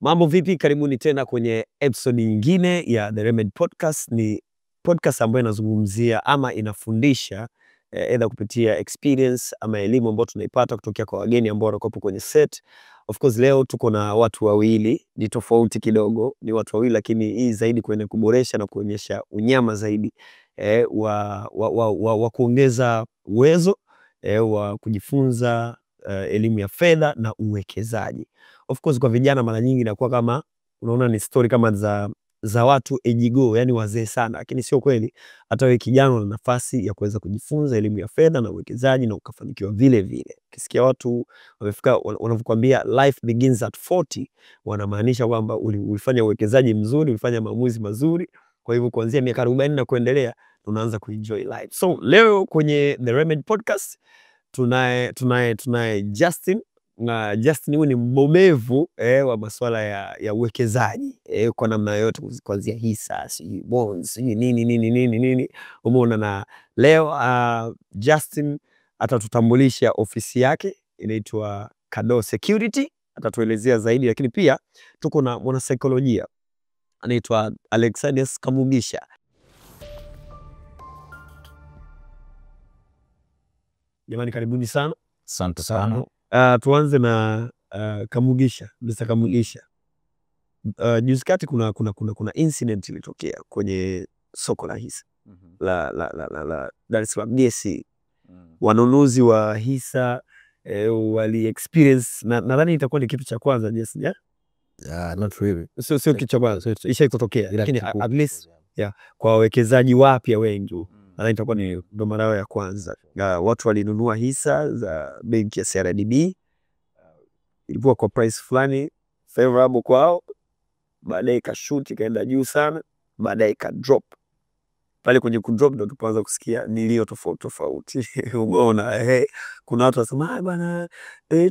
Mambo vipi? Karibuni tena kwenye episode nyingine ya The Remedy Podcast. Ni podcast ambayo inazungumzia ama inafundisha either kupitia experience ama elimu ambayo tunaipata kutokea kwa wageni ambao wanakuwa kwenye set. Of course leo tuko na watu wawili, ni tofauti kidogo, ni watu wawili lakini hii zaidi kwenye kuboresha na kuonyesha unyama zaidi wa kuongeza uwezo wa kujifunza elimu ya fedha na uwekezaji. Of course kwa vijana mara nyingi inakuwa kama unaona ni story kama za watu ejigo, yani wazee sana, lakini sio kweli. Hata wewe kijana una nafasi ya kuweza kujifunza elimu ya fedha na uwekezaji na ukafanikiwa vile vile. Ukisikia watu wamefika wanakuambia life begins at 40, wanamaanisha kwamba ulifanya uwekezaji mzuri, ulifanya maamuzi mazuri. Kwa hivyo kuanzia miaka 40 na kuendelea unaanza kuenjoy life. So leo kwenye The Remedy Podcast tunaye Justin. Na Justin huyu ni mbobevu wa masuala ya uwekezaji kwa namna yote, kuanzia hisa, bonds, nini. Umeona, na leo Justin atatutambulisha ofisi yake inaitwa Kado Security, atatuelezea zaidi, lakini pia tuko na mwanasaikolojia anaitwa Alexanders Kamugisha. Jamani, karibuni sana. Asante sana. Tuanze na Kamugisha, Mr. Kamugisha. Juzi kati kuna incident ilitokea kwenye soko la hisa la Dar es Salaam DSE. Wanunuzi wa hisa wali experience, nadhani itakuwa ni kitu cha kwanza just Not really. Sio kitu cha kwanza, isha kutokea, lakini at least kwa wawekezaji wapya wengi nadhani itakuwa ni ndo mara yao ya kwanza. Watu walinunua hisa za benki ya CRDB, ilikuwa kwa price fulani favorable kwao, baadaye ikashoot ikaenda juu sana, baadaye ikadrop. Pale kwenye kudrop ndo tukaanza kusikia nilio tofauti. Umeona, kuna watu wasema bwana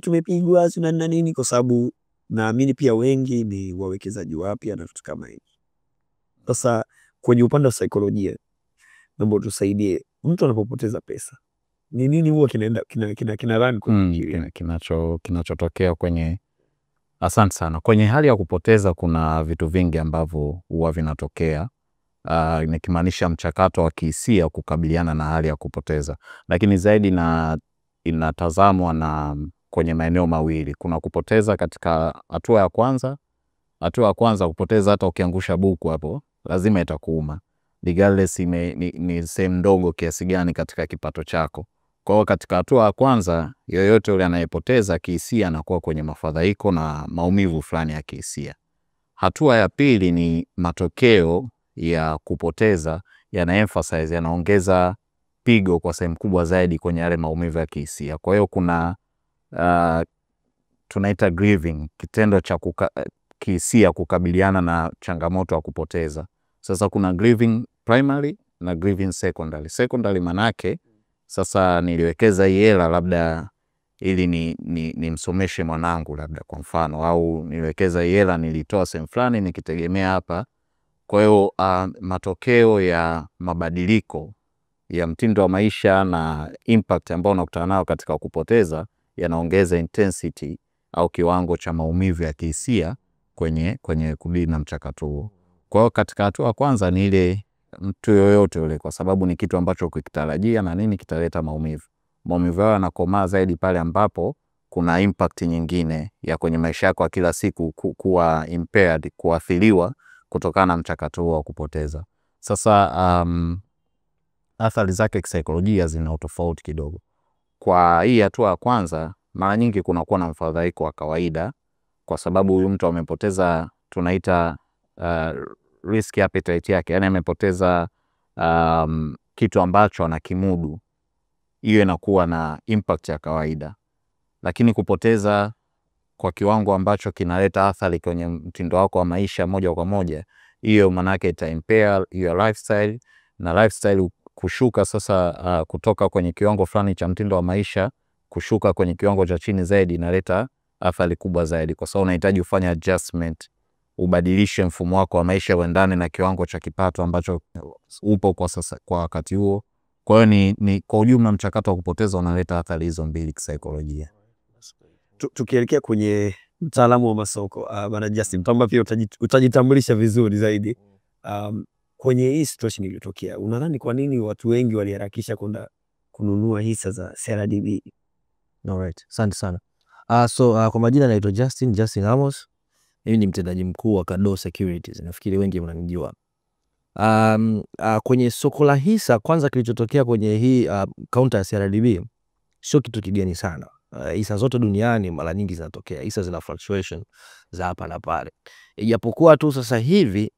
tumepigwa na nini, kwa sababu naamini pia wengi ni wawekezaji wapya na vitu kama hivi. Sasa kwenye upande wa saikolojia, naomba tusaidie, mtu anapopoteza pesa ni nini huwa kina run kwenye kinachotokea kwenye. Asante sana. Kwenye hali ya kupoteza kuna vitu vingi ambavyo huwa vinatokea, nikimaanisha mchakato wa kihisia kukabiliana na hali ya kupoteza, lakini zaidi na inatazamwa na kwenye maeneo mawili. Kuna kupoteza katika hatua ya kwanza. Hatua ya kwanza kupoteza, hata ukiangusha buku hapo lazima itakuuma, regardless ni sehemu ndogo kiasi gani katika kipato chako. Kwa hiyo katika hatua ya kwanza, yoyote yule anayepoteza kihisia anakuwa kwenye mafadhaiko na maumivu fulani ya kihisia. Hatua ya pili ni matokeo ya kupoteza yana-emphasize, yanaongeza pigo kwa sehemu kubwa zaidi kwenye yale maumivu ya kihisia. Kwa hiyo kuna tunaita grieving, kitendo cha kihisia kukabiliana na changamoto ya kupoteza. Sasa kuna grieving primary na grieving secondary. Secondary manake sasa niliwekeza hii hela labda ili ni msomeshe mwanangu labda kwa mfano, au niliwekeza hii hela nilitoa sehemu fulani nikitegemea hapa. Kwa hiyo matokeo ya mabadiliko ya mtindo wa maisha na impact ambao unakutana nao katika kupoteza yanaongeza intensity au kiwango cha maumivu ya kihisia kwenye kudili na mchakato huo. Kwa hiyo katika hatua ya kwanza ni ile mtu yoyote ule, kwa sababu ni kitu ambacho ukikitarajia na nini kitaleta maumivu. Maumivu yao yanakomaa zaidi pale ambapo kuna impact nyingine ya kwenye maisha yako kila siku kuwa impaired, kuathiriwa kutokana na mchakato huo wa kupoteza. Sasa athari zake kisaikolojia zina utofauti kidogo. Kwa hii hatua ya kwanza mara nyingi kunakuwa na mfadhaiko wa kawaida, kwa sababu huyu mtu amepoteza, tunaita risk appetite yake, yani amepoteza kitu ambacho anakimudu. Hiyo inakuwa na impact ya kawaida. Lakini kupoteza kwa kiwango ambacho kinaleta athari kwenye mtindo wako wa maisha moja kwa moja, hiyo manake ita impair your lifestyle, na lifestyle kushuka sasa kutoka kwenye kiwango fulani cha mtindo wa maisha kushuka kwenye kiwango cha chini zaidi inaleta athari kubwa zaidi, kwa sababu unahitaji ufanye adjustment, ubadilishe mfumo wako wa maisha uendane na kiwango cha kipato ambacho upo kwa sasa kwa wakati huo. Kwa hiyo ni kwa ujumla mchakato wa kupoteza unaleta athari hizo mbili kisaikolojia. Tukielekea kwenye mtaalamu wa masoko bwana Justin, kwamba pia utajitambulisha vizuri zaidi kwenye hii situation iliyotokea. Unadhani kwa nini watu wengi waliharakisha kwenda kununua hisa za CRDB? Alright, asante sana. Kwa majina naitwa Justin Amos. Mimi ni mtendaji mkuu wa Kado Securities. Nafikiri wengi mnanijua. Kwenye soko la hisa, kwanza kilichotokea kwenye hii counter ya CRDB sio kitu kigeni sana. Hisa zote duniani mara nyingi zinatokea. Hisa zina fluctuation za hapa na pale. Ijapokuwa tu sasa hivi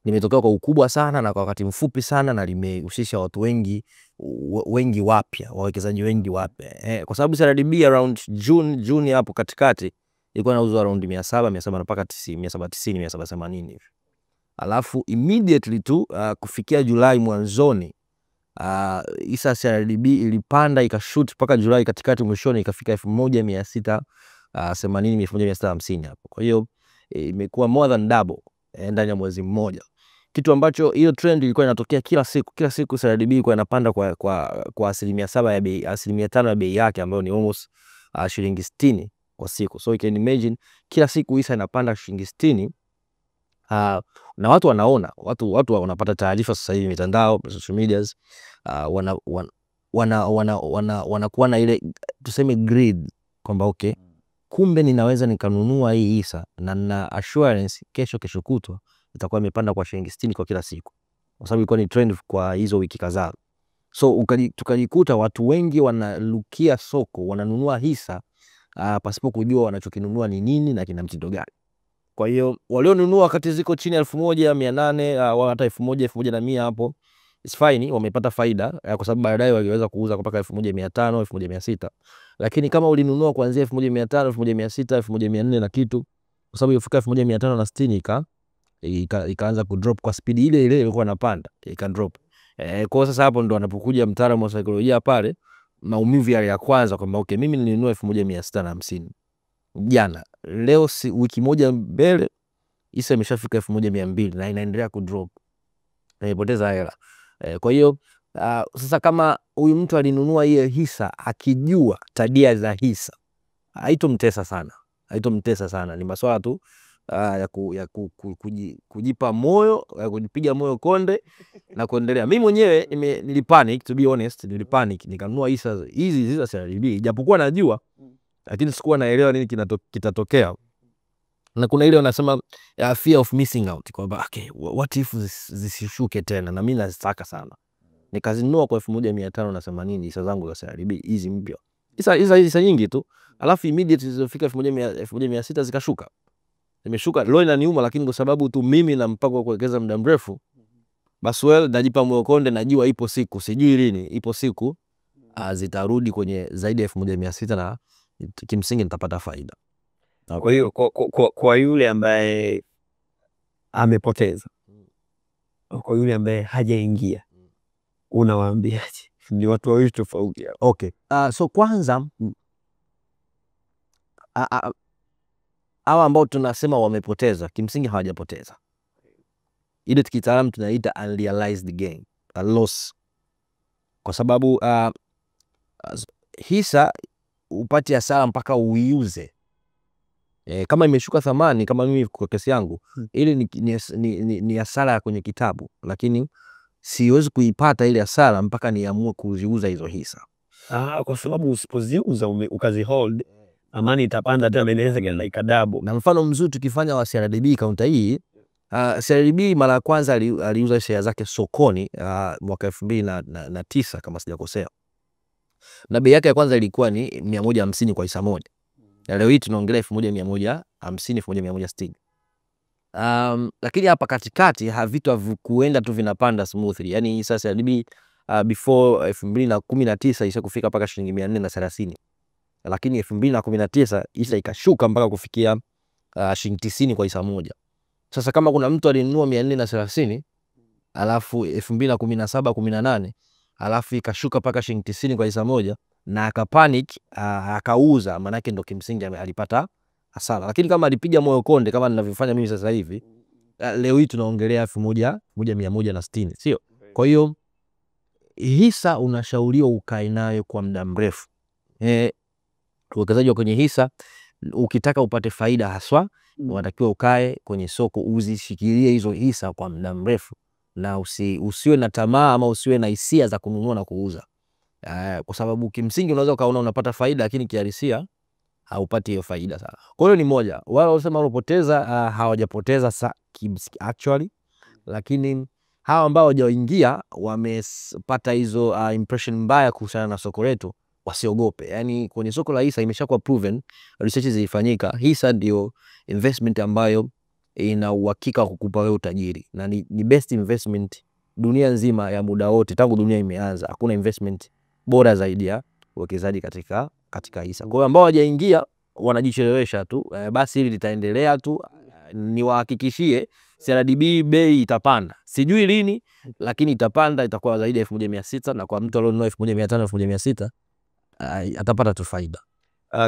limetokea kwa ukubwa sana na kwa wakati mfupi sana, na limehusisha watu wengi wapya, wawekezaji wengi wapya. Kwa sababu CRDB around June hapo katikati ilikuwa inauzwa around 700 mpaka 790 780 hivi. Alafu immediately tu kufikia Julai mwanzoni hisa CRDB ilipanda ikashoot mpaka Julai katikati mwishoni ikafika 1680 1650 hapo. Kwa hiyo imekuwa more than double ndani ya mwezi mmoja. Kitu ambacho hiyo trend ilikuwa inatokea kila siku CRDB ilikuwa inapanda kwa 7% ya bei, 5% ya bei yake ambayo ni almost shilingi 60 kwa siku. So you can imagine kila siku hisa inapanda shilingi 60. Na watu wanaona, watu wanapata taarifa sasa hivi mitandao, social medias, wanakuwa na ile tuseme greed kwamba okay, kumbe ninaweza nikanunua hii hisa na na assurance kesho kutwa itakuwa imepanda kwa shilingi 60 kwa kila siku, kwa sababu ilikuwa ni trend kwa hizo wiki kadhaa. So tukajikuta watu wengi wanalukia soko, wananunua hisa pasipo kujua wanachokinunua ni nini na kina mtindo gani. Kwa hiyo walionunua wakati ziko chini ya 1800 au hata 1100 hapo, it's fine, wamepata faida kwa sababu baadaye waliweza kuuza mpaka 1500 1600. Lakini kama ulinunua kuanzia 1500 1600 1400 na kitu, kwa sababu ilifika 1560 ikaanza ku drop kwa speed ile ilikuwa inapanda, ika drop. Kwa sasa hapo ndo anapokuja mtaalamu wa saikolojia pale, maumivu ya kwanza kwamba okay, mimi nilinunua 1650 jana, leo wiki moja mbele hisa imeshafika 1200 na inaendelea ku drop, na imepoteza hela. Kwa hiyo sasa kama huyu mtu alinunua hiyo hisa akijua tabia za hisa, haitomtesa sana, ni maswala tu ya kujipa moyo, ya kujipiga moyo konde na kuendelea. Mimi mwenyewe nilipanic, to be honest, nikanunua hisa hizi za CRDB japokuwa najua, lakini sikuwa naelewa nini kitatokea. Na kuna ile wanasema fear of missing out, kwamba okay, what if zisishuke tena, na mimi nazitaka sana. Nikazinunua kwa 1580 hisa zangu za CRDB hizi mpya. Hisa nyingi tu. Alafu immediately zilifika 1600 zikashuka. Zimeshuka, leo inaniuma, lakini kwa sababu tu mimi na mpango wa kuwekeza muda mrefu, basi najipa moyo konde, najua ipo siku, sijui lini, ipo siku zitarudi kwenye zaidi ya 1600 na kimsingi nitapata faida. Kwa hiyo kwa yule ambaye amepoteza, kwa yule ambaye hajaingia, unawaambiaje? Ni watu wawili tofauti hapo. Okay. So kwanza hawa ambao tunasema wamepoteza, kimsingi hawajapoteza. Ile kitaalamu tunaita unrealized gain, a loss. Kwa sababu hisa upati hasara mpaka uiuze. Kama imeshuka thamani, kama mimi kwa kesi yangu, ile ni hasara kwenye kitabu, lakini siwezi kuipata ile hasara mpaka niamue kuziuza hizo hisa. Kwa sababu usipoziuza ukazi hold, amani itapanda tena, inaweza ikadabo. Na mfano mzuri tukifanya wa CRDB kaunta hii, CRDB mara ya kwanza aliuza share zake sokoni mwaka 2009 kama sijakosea. Na bei yake ya kwanza ilikuwa ni 150 kwa hisa moja. Leo hii tunaongelea 1150 1160. Lakini hapa katikati vitu havikuenda tu vinapanda smoothly. Yaani sasa CRDB before 2019 isa kufika mpaka shilingi 430. Lakini 2019 isa ikashuka mpaka kufikia shilingi 90 kwa hisa moja. Sasa kama kuna mtu alinunua 430, alafu 2017 18, alafu ikashuka mpaka shilingi 90 kwa hisa moja na akapanic akauza, maana yake ndo kimsingi alipata hasara. Lakini kama alipiga moyo konde kama ninavyofanya mimi sasa hivi, leo hii tunaongelea 1160, sio? Kwa hiyo hisa unashauriwa ukae nayo kwa muda mrefu. Uwekezaji wa kwenye hisa ukitaka upate faida haswa unatakiwa ukae kwenye soko uzishikilie hizo hisa kwa muda mrefu na usiwe na tamaa ama usiwe na hisia za kununua na kuuza. Kwa sababu kimsingi unaweza ukaona unapata faida lakini kihalisia haupati hiyo faida sana. Kwa hiyo ni moja. Wale wasema walipoteza hawajapoteza actually, lakini hawa ambao hawajaingia wamepata hizo impression mbaya kuhusiana na soko letu, wasiogope. Yani kwenye soko la hisa imeshakuwa proven, research zilifanyika, hisa ndio investment ambayo ina uhakika kukupa wewe utajiri na ni best investment dunia nzima ya muda wote tangu dunia imeanza. Hakuna investment bora zaidi ya uwekezaji katika hisa. Kwa hiyo ambao hawajaingia wanajichelewesha tu, basi hili litaendelea tu. Niwahakikishie CRDB bei itapanda. Sijui lini lakini itapanda, itakuwa zaidi ya 1600 na kwa mtu alionunua 1500 1600 atapata tu faida.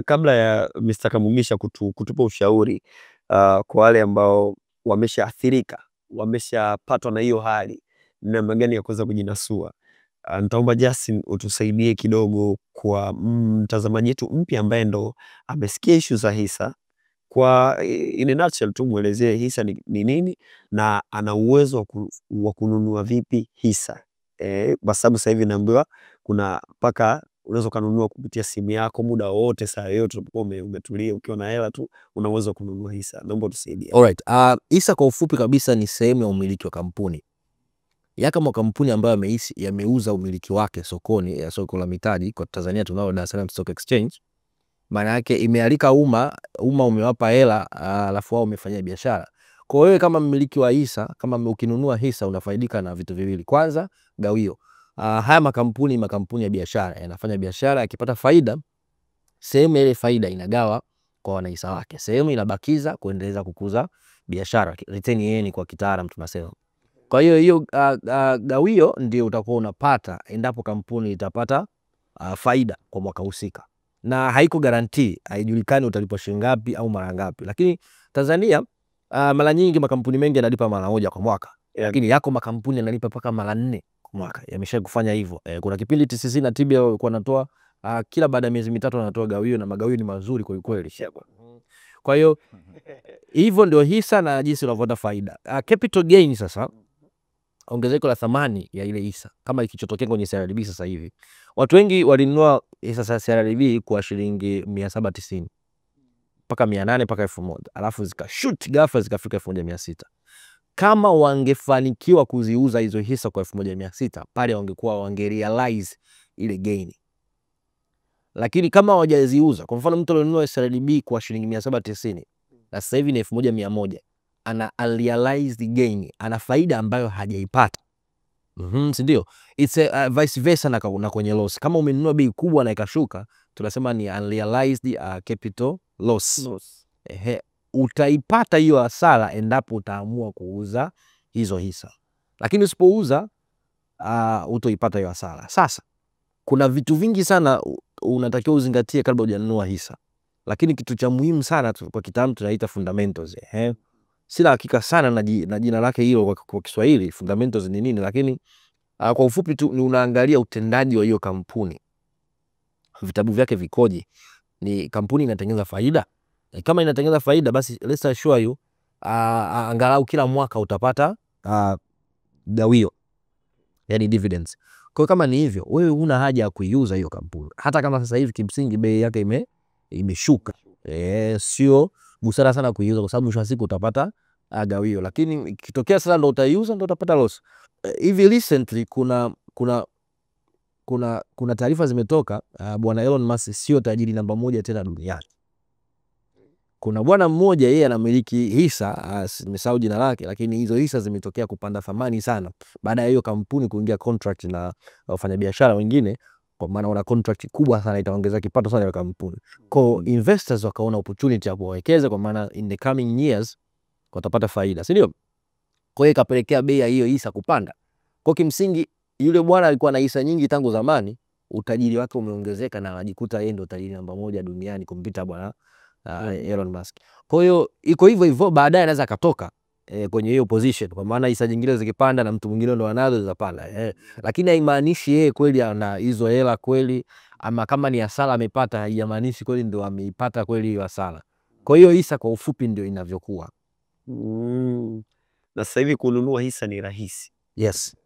Kabla ya Mr. Kamugisha kutupa ushauri kwa wale ambao wameshaathirika, wameshapatwa na hiyo hali, namna gani ya kuweza kujinasua, nitaomba Justin utusaidie kidogo kwa mtazamaji wetu mpya ambaye ndo amesikia issue za hisa. Kwa in a nutshell tu muelezee hisa ni nini na ana uwezo wa kununua vipi hisa. Kwa sababu sasa hivi naambiwa kuna mpaka unaweza kununua kupitia simu yako muda wote, saa yote unapokuwa umetulia ukiwa na hela tu una uwezo kununua hisa. Naomba tusaidie. Alright, hisa kwa ufupi kabisa ni sehemu ya umiliki wa kampuni. Kama kampuni ambayo yameuza umiliki wake sokoni, ya soko la mitaji kwa Tanzania tunao Dar es Salaam Stock Exchange. Maana yake imealika umma umewapa hela alafu wao wamefanya biashara. Kwa hiyo kama mmiliki wa hisa, kama ukinunua hisa unafaidika na vitu viwili. Kwanza, gawio. Haya makampuni ya biashara yanafanya biashara, yakipata faida, sehemu ile faida inagawa kwa wanahisa wake. Sehemu inabakiza kuendeleza kukuza biashara. Return yenu kwa kitaalamu tunasema. Kwa hiyo gawio ndio utakuwa unapata endapo kampuni itapata faida kwa mwaka husika. Na haiko guarantee, haijulikani utalipwa shilingi ngapi au mara ngapi. Lakini Tanzania mara nyingi makampuni mengi yanalipa mara moja kwa mwaka. Lakini yako makampuni yanalipa mpaka mara 4 kwa mwaka. Yamesha kufanya hivyo. Kuna kipindi TCC na TBA walikuwa wanatoa kila baada ya miezi mitatu wanatoa gawio na magawio ni mazuri kwa kweli. Kwa hiyo hivyo ndio hisa na jinsi unavyopata faida. Capital gain sasa, ongezeko la thamani ya ile hisa kama ikichotokea kwenye CRDB sasa hivi. Watu wengi walinunua hisa za CRDB kwa shilingi 790 mpaka 800 mpaka 1000, alafu zikashoot ghafla zikafika 1600. Kama wangefanikiwa kuziuza hizo hisa kwa 1600, pale wangerealize ile gain. Lakini kama hawajaziuza, kwa mfano mtu alinunua CRDB kwa shilingi 790 na sasa hivi ni 1100, ana unrealized gain, ana faida ambayo hajaipata. Si ndio? It's a vice versa na kwenye loss. Kama umenunua bei kubwa na ikashuka, tunasema ni unrealized capital loss. Utaipata hiyo hasara endapo utaamua kuuza hizo hisa. Lakini usipouza utoipata hiyo hasara. Sasa kuna vitu vingi sana unatakiwa uzingatie kabla hujanunua hisa. Lakini kitu cha muhimu sana kwa kitaalamu tunaita fundamentals. Sina hakika sana na jina lake hilo kwa Kiswahili fundamentals ni nini, lakini kwa ufupi tu ni unaangalia utendaji wa hiyo kampuni. Vitabu vyake vikoje? Ni kampuni inatengeneza faida? Kama inatengeneza faida basi let's assure you angalau kila mwaka utapata gawio, yani dividends. Kwa kama ni hivyo, wewe huna haja ya kuiuza hiyo kampuni. Hata kama sasa hivi kimsingi bei yake imeshuka. Sio busara sana kuiuza kwa sababu mwisho wa siku utapata gawio. Lakini ikitokea sasa ndo utaiuza ndo utapata loss. Hivi recently kuna taarifa zimetoka, bwana Elon Musk sio tajiri namba 1 tena duniani. Kuna bwana mmoja yeye anamiliki hisa, nimesahau jina lake, lakini hizo hisa zimetokea kupanda thamani sana baada ya hiyo kampuni kuingia contract na wafanyabiashara wengine, kwa maana wana contract kubwa sana itaongeza kipato sana ya kampuni. Kwa investors wakaona opportunity ya kuwekeza kwa maana in the coming years watapata faida, si ndio? Kwa hiyo ikapelekea bei ya hiyo hisa kupanda. Kwa kimsingi yule bwana alikuwa na hisa nyingi tangu zamani, utajiri wake umeongezeka na anajikuta yeye ndo tajiri namba 1 duniani kumpita bwana Elon Musk. Kwa hiyo iko hivyo baadaye anaweza akatoka kwenye hiyo position, kwa maana hisa nyingine zikipanda na mtu mwingine ndo anazo zitapanda. Lakini haimaanishi yeye kweli ana hizo hela kweli, ama kama ni hasara amepata haimaanishi kweli ndo ameipata kweli hiyo hasara. Kwa hiyo hisa kwa ufupi ndio inavyokuwa. Na sasa hivi kununua hisa ni rahisi. Yes.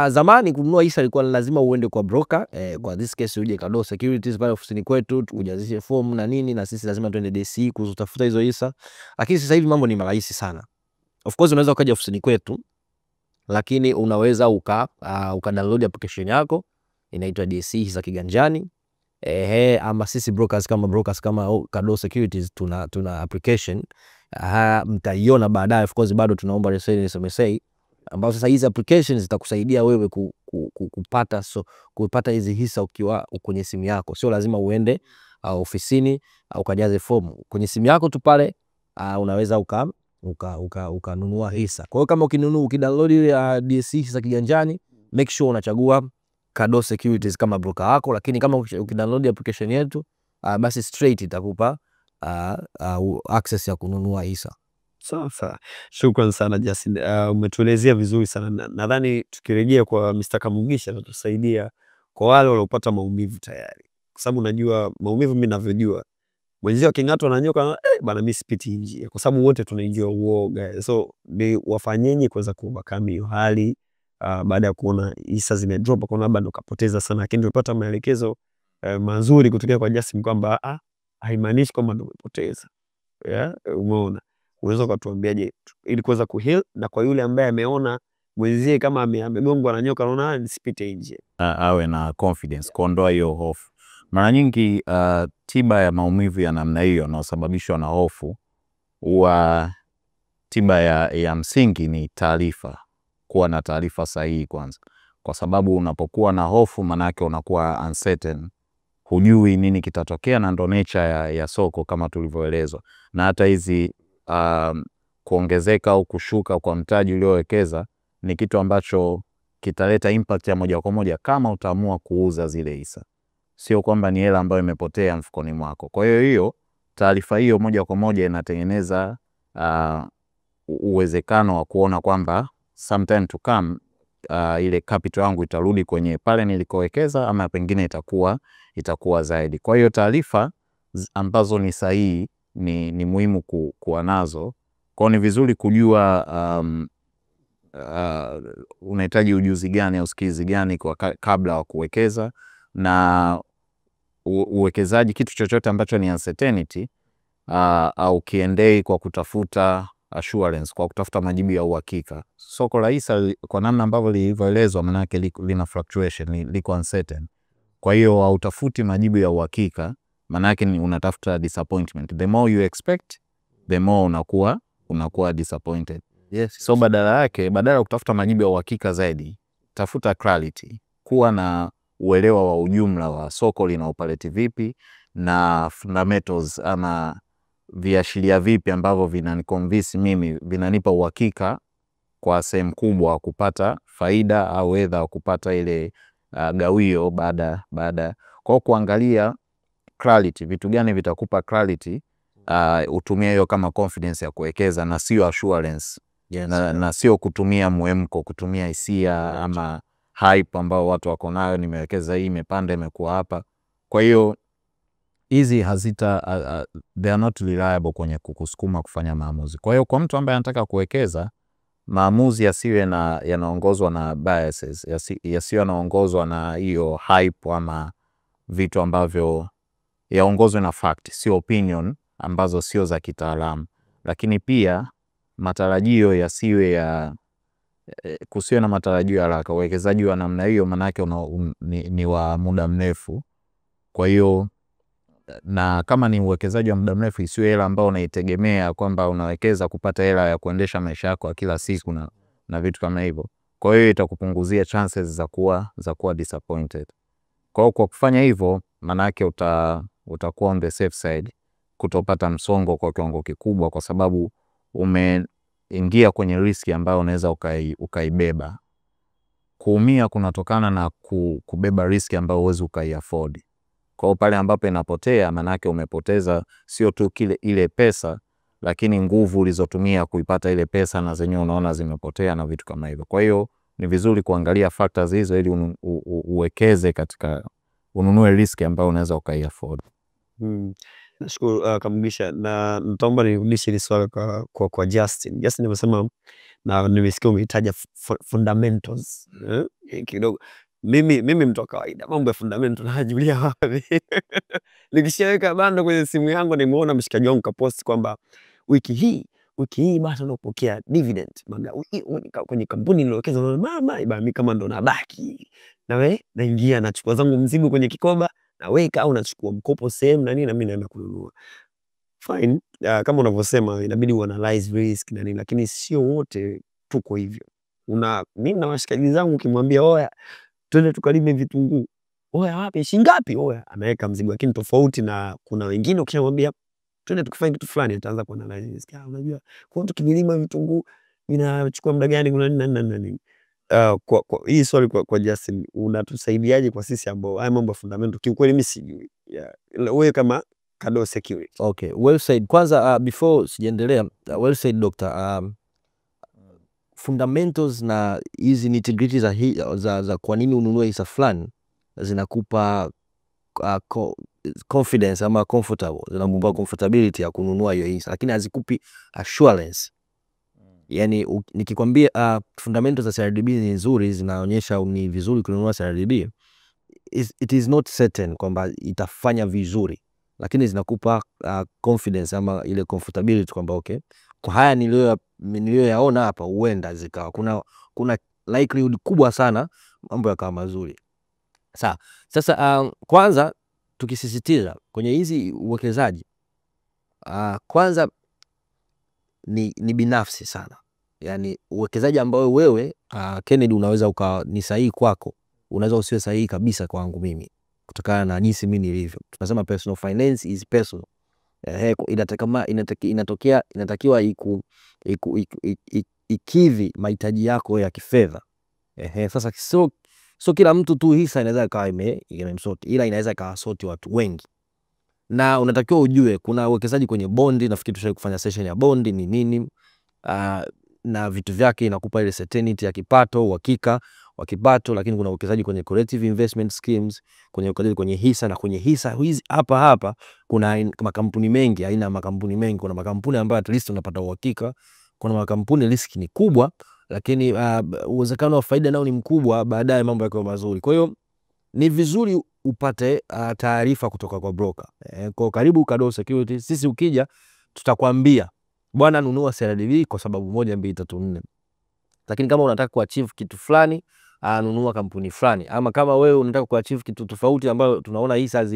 Zamani kununua hisa ilikuwa lazima uende kwa broker, kwa this case uje Kado Securities pale ofisini kwetu tukujazishe form na nini, na sisi lazima tuende DSE kuzitafuta hizo hisa. Lakini sasa hivi mambo ni rahisi sana. Of course unaweza ukaja ofisini kwetu, lakini unaweza uka download application yako inaitwa DSE hisa kiganjani. Ama sisi brokers kama Kado Securities tuna application, mtaiona baadaye. Of course bado tunaomba license MSA, ambao sasa hizi applications zitakusaidia wewe kupata hizi hisa ukiwa kwenye simu yako. Sio lazima uende ofisini au ukajaze form. Kwenye simu yako tu pale unaweza ukanunua hisa. Kwa hiyo kama ukidownload ile DSE hisa kiganjani, make sure unachagua Kado Securities kama broker wako. Lakini kama ukidownload application yetu, basi straight itakupa access ya kununua hisa. Sawa. Shukrani sana Justin. Umetuelezea vizuri sana. Nadhani tukirejea kwa Mr. Kamugisha atatusaidia kwa wale waliopata maumivu tayari. Kwa sababu unajua maumivu, mimi ninavyojua, mwenzio aking'atwa na nyoka bana mimi sipiti njia, kwa sababu wote tunaingia uoga. So ni wafanyenye kuweza kuovercome hiyo hali baada ya kuona hisa zimedrop, kwa labda ndo kapoteza sana. Lakini tulipata maelekezo mazuri kutoka kwa Justin kwamba haimaanishi kwamba ndo umepoteza. Umeona? Unaweza kutuambiaje ili kuweza kuheal, na kwa yule ambaye ameona mwenzie kama amegongwa na nyoka anaona nisipite nje, awe na confidence, kuondoa hiyo hofu. Mara nyingi tiba ya maumivu ya namna hiyo inayosababishwa na hofu, huwa tiba ya msingi ni taarifa. Kuwa na taarifa sahihi kwanza, kwa sababu unapokuwa na hofu manake unakuwa uncertain, hujui nini kitatokea, na ndo nature ya soko kama tulivyoelezwa. Na hata hizi kuongezeka au kushuka kwa mtaji uliowekeza ni kitu ambacho kitaleta impact ya moja kwa moja kama utaamua kuuza zile hisa, sio kwamba ni hela ambayo imepotea mfukoni mwako. Kwa hiyo taarifa hiyo moja kwa moja inatengeneza uwezekano wa kuona kwamba sometime to come ile capital yangu itarudi kwenye pale nilikowekeza, ama pengine itakuwa zaidi. Kwa hiyo taarifa ambazo ni sahihi ni muhimu kuwa nazo. Kwa ni vizuri kujua unahitaji ujuzi gani au skills gani kabla wa kuwekeza. Na uwekezaji, kitu chochote ambacho ni uncertainty, au kiendei kwa kutafuta assurance, kwa kutafuta majibu ya uhakika. Soko la hisa kwa namna ambavyo lilivyoelezwa, maana yake lina fluctuation, liko uncertain. Kwa hiyo hautafuti majibu ya uhakika, maana yake unatafuta disappointment. The more you expect, the more unakuwa disappointed. Yes. So badala ya kutafuta majibu ya uhakika zaidi, tafuta clarity. Kuwa na uelewa wa ujumla wa soko linaoperate vipi, na fundamentals ama viashiria vipi ambavyo vinaniconvince mimi, vinanipa uhakika kwa sehemu kubwa kupata faida au edha kupata ile gawio baada. Kwa kuangalia clarity, vitu gani vitakupa clarity, utumie hiyo kama confidence ya kuwekeza na sio assurance. Yes. Na sio kutumia muemko, kutumia hisia ama hype ambao watu wako nayo, nimewekeza hii imepanda imekuwa hapa. Kwa hiyo hizi they are not reliable kwenye kukusukuma kufanya maamuzi. Kwa hiyo kwa mtu ambaye anataka kuwekeza, maamuzi yasiwe yanaongozwa na biases, yasiwe yanaongozwa na hiyo hype ama vitu ambavyo, yaongozwe na fact, sio opinion ambazo sio za kitaalamu. Lakini pia matarajio yasiwe kusiwe na matarajio haraka. Uwekezaji wa namna hiyo maana yake ni wa muda mrefu. Kwa hiyo na kama ni uwekezaji wa muda mrefu, isiwe hela ambayo unaitegemea kwamba unawekeza kupata hela ya kuendesha maisha yako ya kila siku na vitu kama hivyo. Kwa hiyo itakupunguzia chances za kuwa disappointed. Kwa kufanya hivyo maana yake utakuwa on the safe side, kutopata msongo kwa kiwango kikubwa, kwa sababu umeingia kwenye riski ambayo unaweza ukaibeba. Kuumia kunatokana na kubeba riski ambayo huwezi ukaiafford. Kwa pale ambapo inapotea maana yake umepoteza sio tu ile pesa, lakini nguvu ulizotumia kuipata ile pesa na zenyewe unaona zimepotea na vitu kama hivyo. Kwa hiyo ni vizuri kuangalia factors hizo ili uwekeze katika ununue risk ambayo unaweza ukai afford. Nashukuru Kamugisha, na nitaomba nirudishe hili swali kwa Justin. Justin amesema, na nimesikia umehitaja fundamentals kidogo. Mimi mtu wa kawaida, mambo ya fundamental najulia wapi? Nikishaweka bando kwenye simu yangu nimeona mshikaji wangu kapost kwamba wiki hii bado unapokea dividend kwenye kampuni nilowekeza. Mama mimi kama ndo nabaki nawe naingia nachukua zangu mzigo kwenye kikoba naweka, au nachukua mkopo sehemu na nini na mimi naenda kununua. Fine, kama unavyosema inabidi uanalyze risk na nini, lakini sio wote tuko hivyo. Mimi na washikaji zangu ukimwambia oya twende tukalime vitunguu, oya wapi shilingi ngapi, oya anaweka mzigo. Lakini tofauti na kuna wengine ukishamwambia twende tukifanya kitu fulani ataanza kuanalyze risk. Unajua kwa tukilima vitunguu inachukua muda gani, kuna nini. Kwa hii swali kwa Justin, unatusaidiaje kwa sisi ambao haya mambo fundamental kiukweli mimi sijui. Wewe kama Kado Security. Okay, well said. Kwanza before sijaendelea, well said doctor. Fundamentals na hizi nitty-gritty za kwa nini ununue hisa fulani zinakupa confidence ama comfortable, zinakupa comfortability ya kununua hiyo hisa, lakini hazikupi assurance. Yani nikikwambia fundamentals za CRDB ni nzuri, zinaonyesha ni vizuri kununua CRDB, it is not certain kwamba itafanya vizuri, lakini zinakupa confidence ama ile comfortability kwamba okay, kwa haya niliyoyaona hapa huenda zikawa kuna likelihood kubwa sana mambo yakawa mazuri. Sasa kwanza tukisisitiza kwenye hizi uwekezaji, kwanza ni binafsi sana. Yani uwekezaji ambao wewe Kennedy unaweza ni sahihi kwako, unaweza usiwe sahihi kabisa kwangu mimi, kutokana na jinsi mimi nilivyo. Tunasema personal finance is personal. Inatakiwa ikidhi mahitaji yako ya kifedha. Sasa so kila mtu tu hisa inaweza ikawa imemsoti, ila inaweza ikawa soti watu wengi. Na unatakiwa ujue kuna uwekezaji kwenye bondi, nafikiri tushawahi kufanya session ya bondi ni nini, na vitu vyake inakupa ile certainty ya kipato, uhakika wa kipato. Lakini kuna uwekezaji kwenye collective investment schemes, kwenye uwekezaji kwenye hisa, na kwenye hisa hizi hapa kuna makampuni mengi, aina makampuni mengi. Kuna makampuni ambayo at least unapata uhakika, kuna makampuni risk ni kubwa lakini uwezekano wa faida nao ni mkubwa baadaye mambo yako mazuri. Kwa hiyo ni vizuri upate taarifa kutoka kwa broker. Kwa karibu Kado Security, sisi ukija tutakwambia bwana nunua CRDB kwa sababu 1 2 3 4. Lakini kama unataka kuachieve kitu fulani, nunua kampuni fulani. Ama kama wewe unataka kuachieve kitu tofauti ambayo tunaona hisa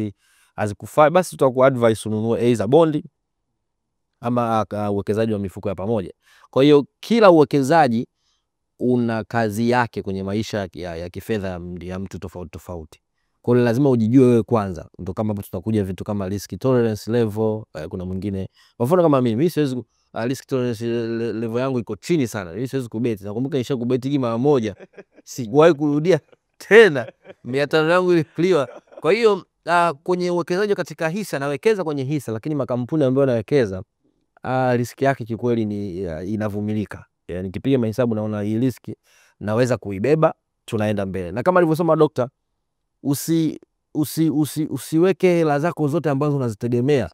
hazikufai, basi tutakuadvise ununue either bondi ama uwekezaji wa mifuko ya pamoja. Kwa hiyo kila uwekezaji una kazi yake kwenye maisha ya kifedha ya mtu tofauti. Kwa hiyo lazima ujijue wewe kwanza. Ndio kama hapo tutakuja vitu kama risk tolerance level. Kuna mwingine kwa mfano kama mimi siwezi risk tolerance level yangu iko chini sana. Mimi siwezi kubeti. Nakumbuka nisha kubeti hii mara moja. Siwahi kurudia tena. 500 yangu ilipiliwa. Kwa hiyo kwenye uwekezaji katika hisa, nawekeza kwenye hisa, lakini makampuni ambayo nawekeza risk yake kikweli ni inavumilika. Yani nikipiga mahesabu naona hii risk naweza kuibeba, tunaenda mbele. Na kama alivyosema dokta, usiweke hela zako zote ambazo unazitegemea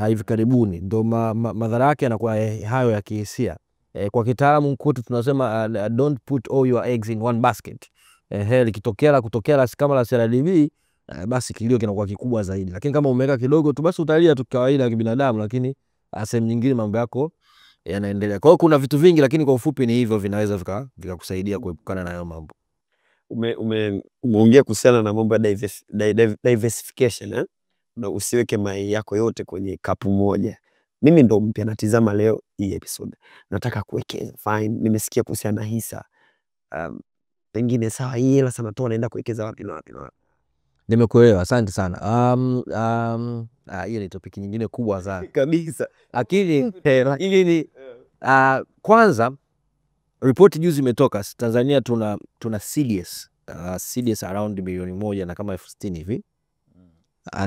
hivi karibuni. Ndio madhara yake yanakuwa hayo ya kihisia. Kwa kitaalamu kwetu tunasema don't put all your eggs in one basket. Likitokea kama la CRDB, basi kilio kinakuwa kikubwa zaidi. Lakini kama umeweka kidogo tu, basi utalia tu kawaida ya kibinadamu, lakini sehemu nyingine mambo yako yanaendelea. Kwa hiyo kuna vitu vingi, lakini kwa ufupi ni hivyo vinaweza vikakusaidia kuepukana na hayo mambo. Umeongea kuhusiana na mambo ya diversification, na usiweke mayai yako yote kwenye kapu moja. Mimi ndo mpya natizama leo hii episode, nataka kuwekeza fine, nimesikia kuhusiana na hisa, pengine sawa, hii hela sana toa naenda kuwekeza wapi na wapi. Nimekuelewa, asante sana. Hiyo ni topic nyingine kubwa sana kabisa. Lakini kwanza report juzi imetoka, Tanzania tuna CDS around bilioni 1 na kama 60 hivi.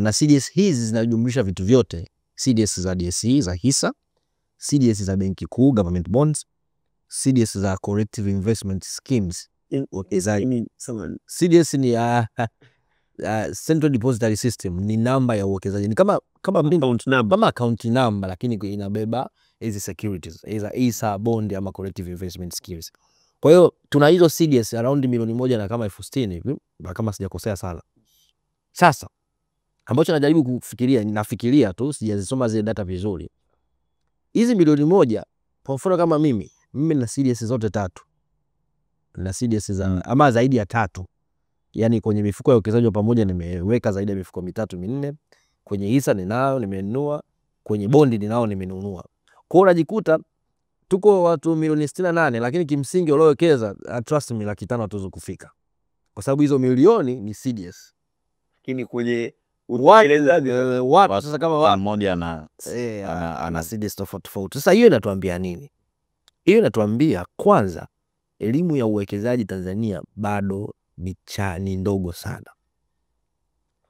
Na CDS hizi zinajumlisha vitu vyote, CDS za DSE za hisa, CDS za benki kuu, government bonds, CDS za collective investment schemes. CDS ni Central Depository System, ni namba ya uwekezaji, ni kama account number, lakini inabeba hizi securities, either ISA, bond ama collective investment schemes. Kwa hiyo tuna hizo CDS around milioni 1 na kama 60,000 hivi, kama sijakosea sana. Sasa ambacho najaribu kufikiria, nafikiria tu, sijazisoma zile data vizuri. Hizi milioni 1, kwa mfano kama mimi na CDS zote 3. Na CDS za ama zaidi ya 3. Yani kwenye mifuko ya uwekezaji wa pamoja nimeweka zaidi ya mifuko 3 4. Kwenye hisa ninao nimenunua, kwenye bondi ninao nimenunua. Kwa hiyo unajikuta tuko watu milioni 68, lakini kimsingi waliowekeza trust me 500,000 hatuwezi kufika. Kwa sababu hizo milioni ni CDS. Lakini kwenye watu sasa kama mmoja ana CDS tofauti. Sasa hiyo inatuambia nini? Hiyo inatuambia kwanza, elimu ya uwekezaji Tanzania bado ni ndogo sana.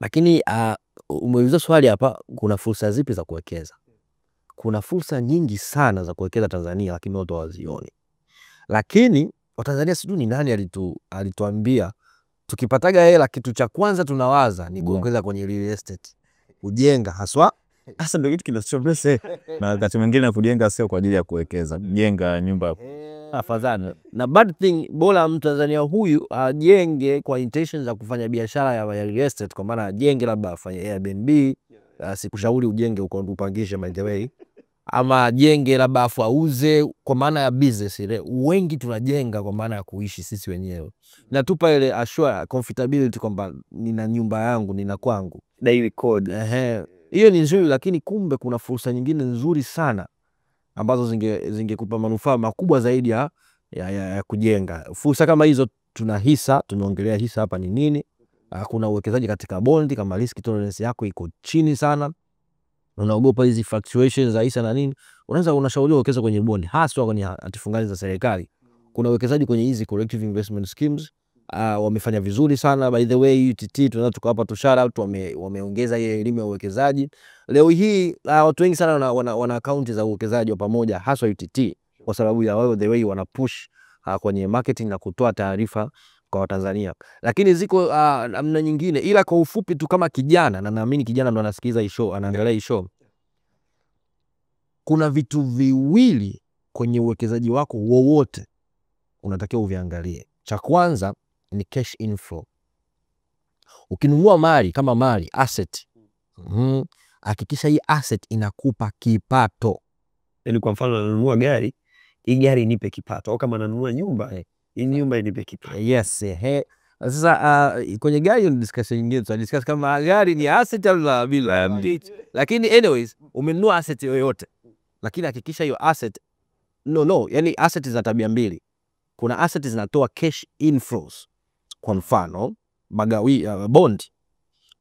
Lakini umeuliza swali hapa, kuna fursa zipi za kuwekeza? Kuna fursa nyingi sana za kuwekeza Tanzania, lakini watu hawazioni. Lakini Watanzania sijui ni nani alituambia tukipataga hela kitu cha kwanza tunawaza ni kuongeza kwenye real estate. Kujenga haswa. Sasa ndio kitu kinachomesa. Na wakati mwingine kujenga sio kwa ajili ya kuwekeza. Jenga nyumba afadhali. Na bad thing, bora Mtanzania huyu ajenge kwa intentions za kufanya biashara ya real estate, kwa maana ajenge labda afanye Airbnb, sikushauri ujenge uko upangishe by the way. Ama ajenge labda afu auze kwa maana ya business ile. Wengi tunajenga kwa maana ya kuishi sisi wenyewe. Natupa ile assure comfortability kwamba nina nyumba yangu, nina kwangu. Daily code. Hiyo ni nzuri, lakini kumbe kuna fursa nyingine nzuri sana ambazo zingekupa manufaa makubwa zaidi ya kujenga. Fursa kama hizo tuna hisa, tumeongelea hisa hapa ni nini. Kuna uwekezaji katika bondi kama risk tolerance yako iko chini sana. Unaogopa hizi fluctuations za hisa na nini, unashauriwa uwekeze kwenye bondi, hasa kwenye hatifungani za serikali. Kuna uwekezaji kwenye hizi collective investment schemes, wamefanya vizuri sana by the way. UTT tunaweza tukawapa tu shout out, wameongeza hiyo elimu ya uwekezaji. Leo hii watu wengi sana wana akaunti za uwekezaji wa pamoja, hasa UTT, kwa sababu ya wao the way wana push kwenye marketing na kutoa taarifa kwa Watanzania. Lakini ziko namna nyingine, ila kwa ufupi tu kama kijana, na naamini kijana ndo anasikiliza hii show, anaangalia hii show. Kuna vitu viwili kwenye uwekezaji wako wowote unatakiwa uviangalie. Cha kwanza ni cash inflow. Ukinunua mali kama mali asset, hakikisha hii asset inakupa kipato. Yaani kwa mfano nanunua gari, hii gari inipe kipato. Au kama nanunua nyumba, hii nyumba inipe kipato. Yes. Sasa kwenye gari ni discussion nyingine, tutadiscuss kama gari ni asset au liability. Lakini anyways, umenunua asset yoyote, lakini hakikisha hiyo asset yani asset za tabia mbili. Kuna asset zinatoa cash inflows. Kwa mfano,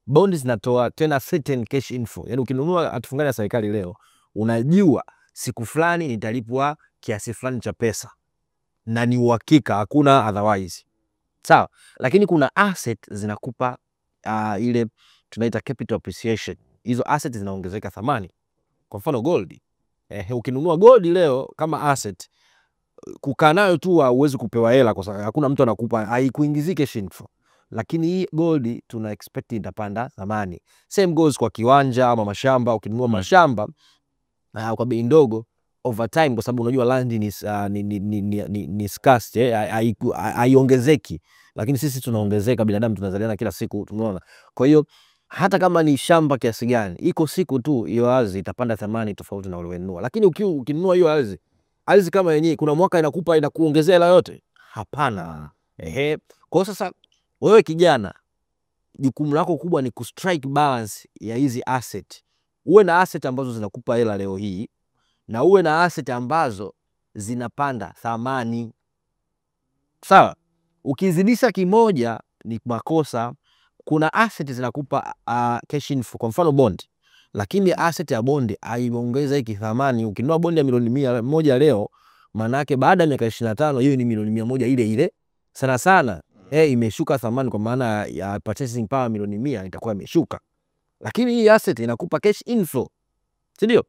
bond zinatoa tena certain cash inflow. Yani ukinunua hatifungani ya serikali leo, unajua siku fulani nitalipwa kiasi fulani cha pesa. Na ni uhakika, hakuna otherwise. Sawa, lakini kuna asset zinakupa ile tunaita capital appreciation. Hizo asset zinaongezeka thamani. Kwa mfano gold. Ukinunua gold leo kama asset, kukaa nayo tu huwezi kupewa hela kwa sababu hakuna mtu anakupa, haikuingizi cash inflow. Lakini hii gold tuna expect itapanda thamani. Same goes kwa kiwanja ama mashamba. Ukinunua mashamba kwa bei ndogo over time, kwa sababu unajua land ni scarce, haiongezeki. Lakini sisi tunaongezeka, binadamu tunazaliana kila siku, tunaona. Kwa hiyo hata kama ni shamba kiasi gani, iko siku tu hiyo ardhi itapanda thamani tofauti na ulionunua. Lakini ukinunua hiyo ardhi kama yenyewe, kuna mwaka inakuongezea hela yote? Hapana. Kwa sasa wewe kijana, jukumu lako kubwa ni kustrike balance ya hizi asset. Uwe na asset ambazo zinakupa hela leo hii, na uwe na asset ambazo zinapanda thamani. Sawa? Ukizidisha kimoja ni makosa. Kuna asset zinakupa cash inflow, kwa mfano bond. Lakini asset ya bond haiongeza hiki thamani. Ukinunua bond ya milioni 100 leo, maana yake baada ya miaka 25 hiyo ni milioni 100 ile ile. Sana sana imeshuka thamani, kwa maana ya purchasing power milioni 100 itakuwa imeshuka. Lakini hii asset inakupa cash inflow. Si ndio?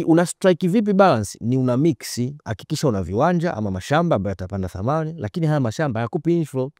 una strike vipi balance? Ni una mix, hakikisha una viwanja ama mashamba ambayo yatapanda thamani, lakini haya mashamba hayakupi inflow.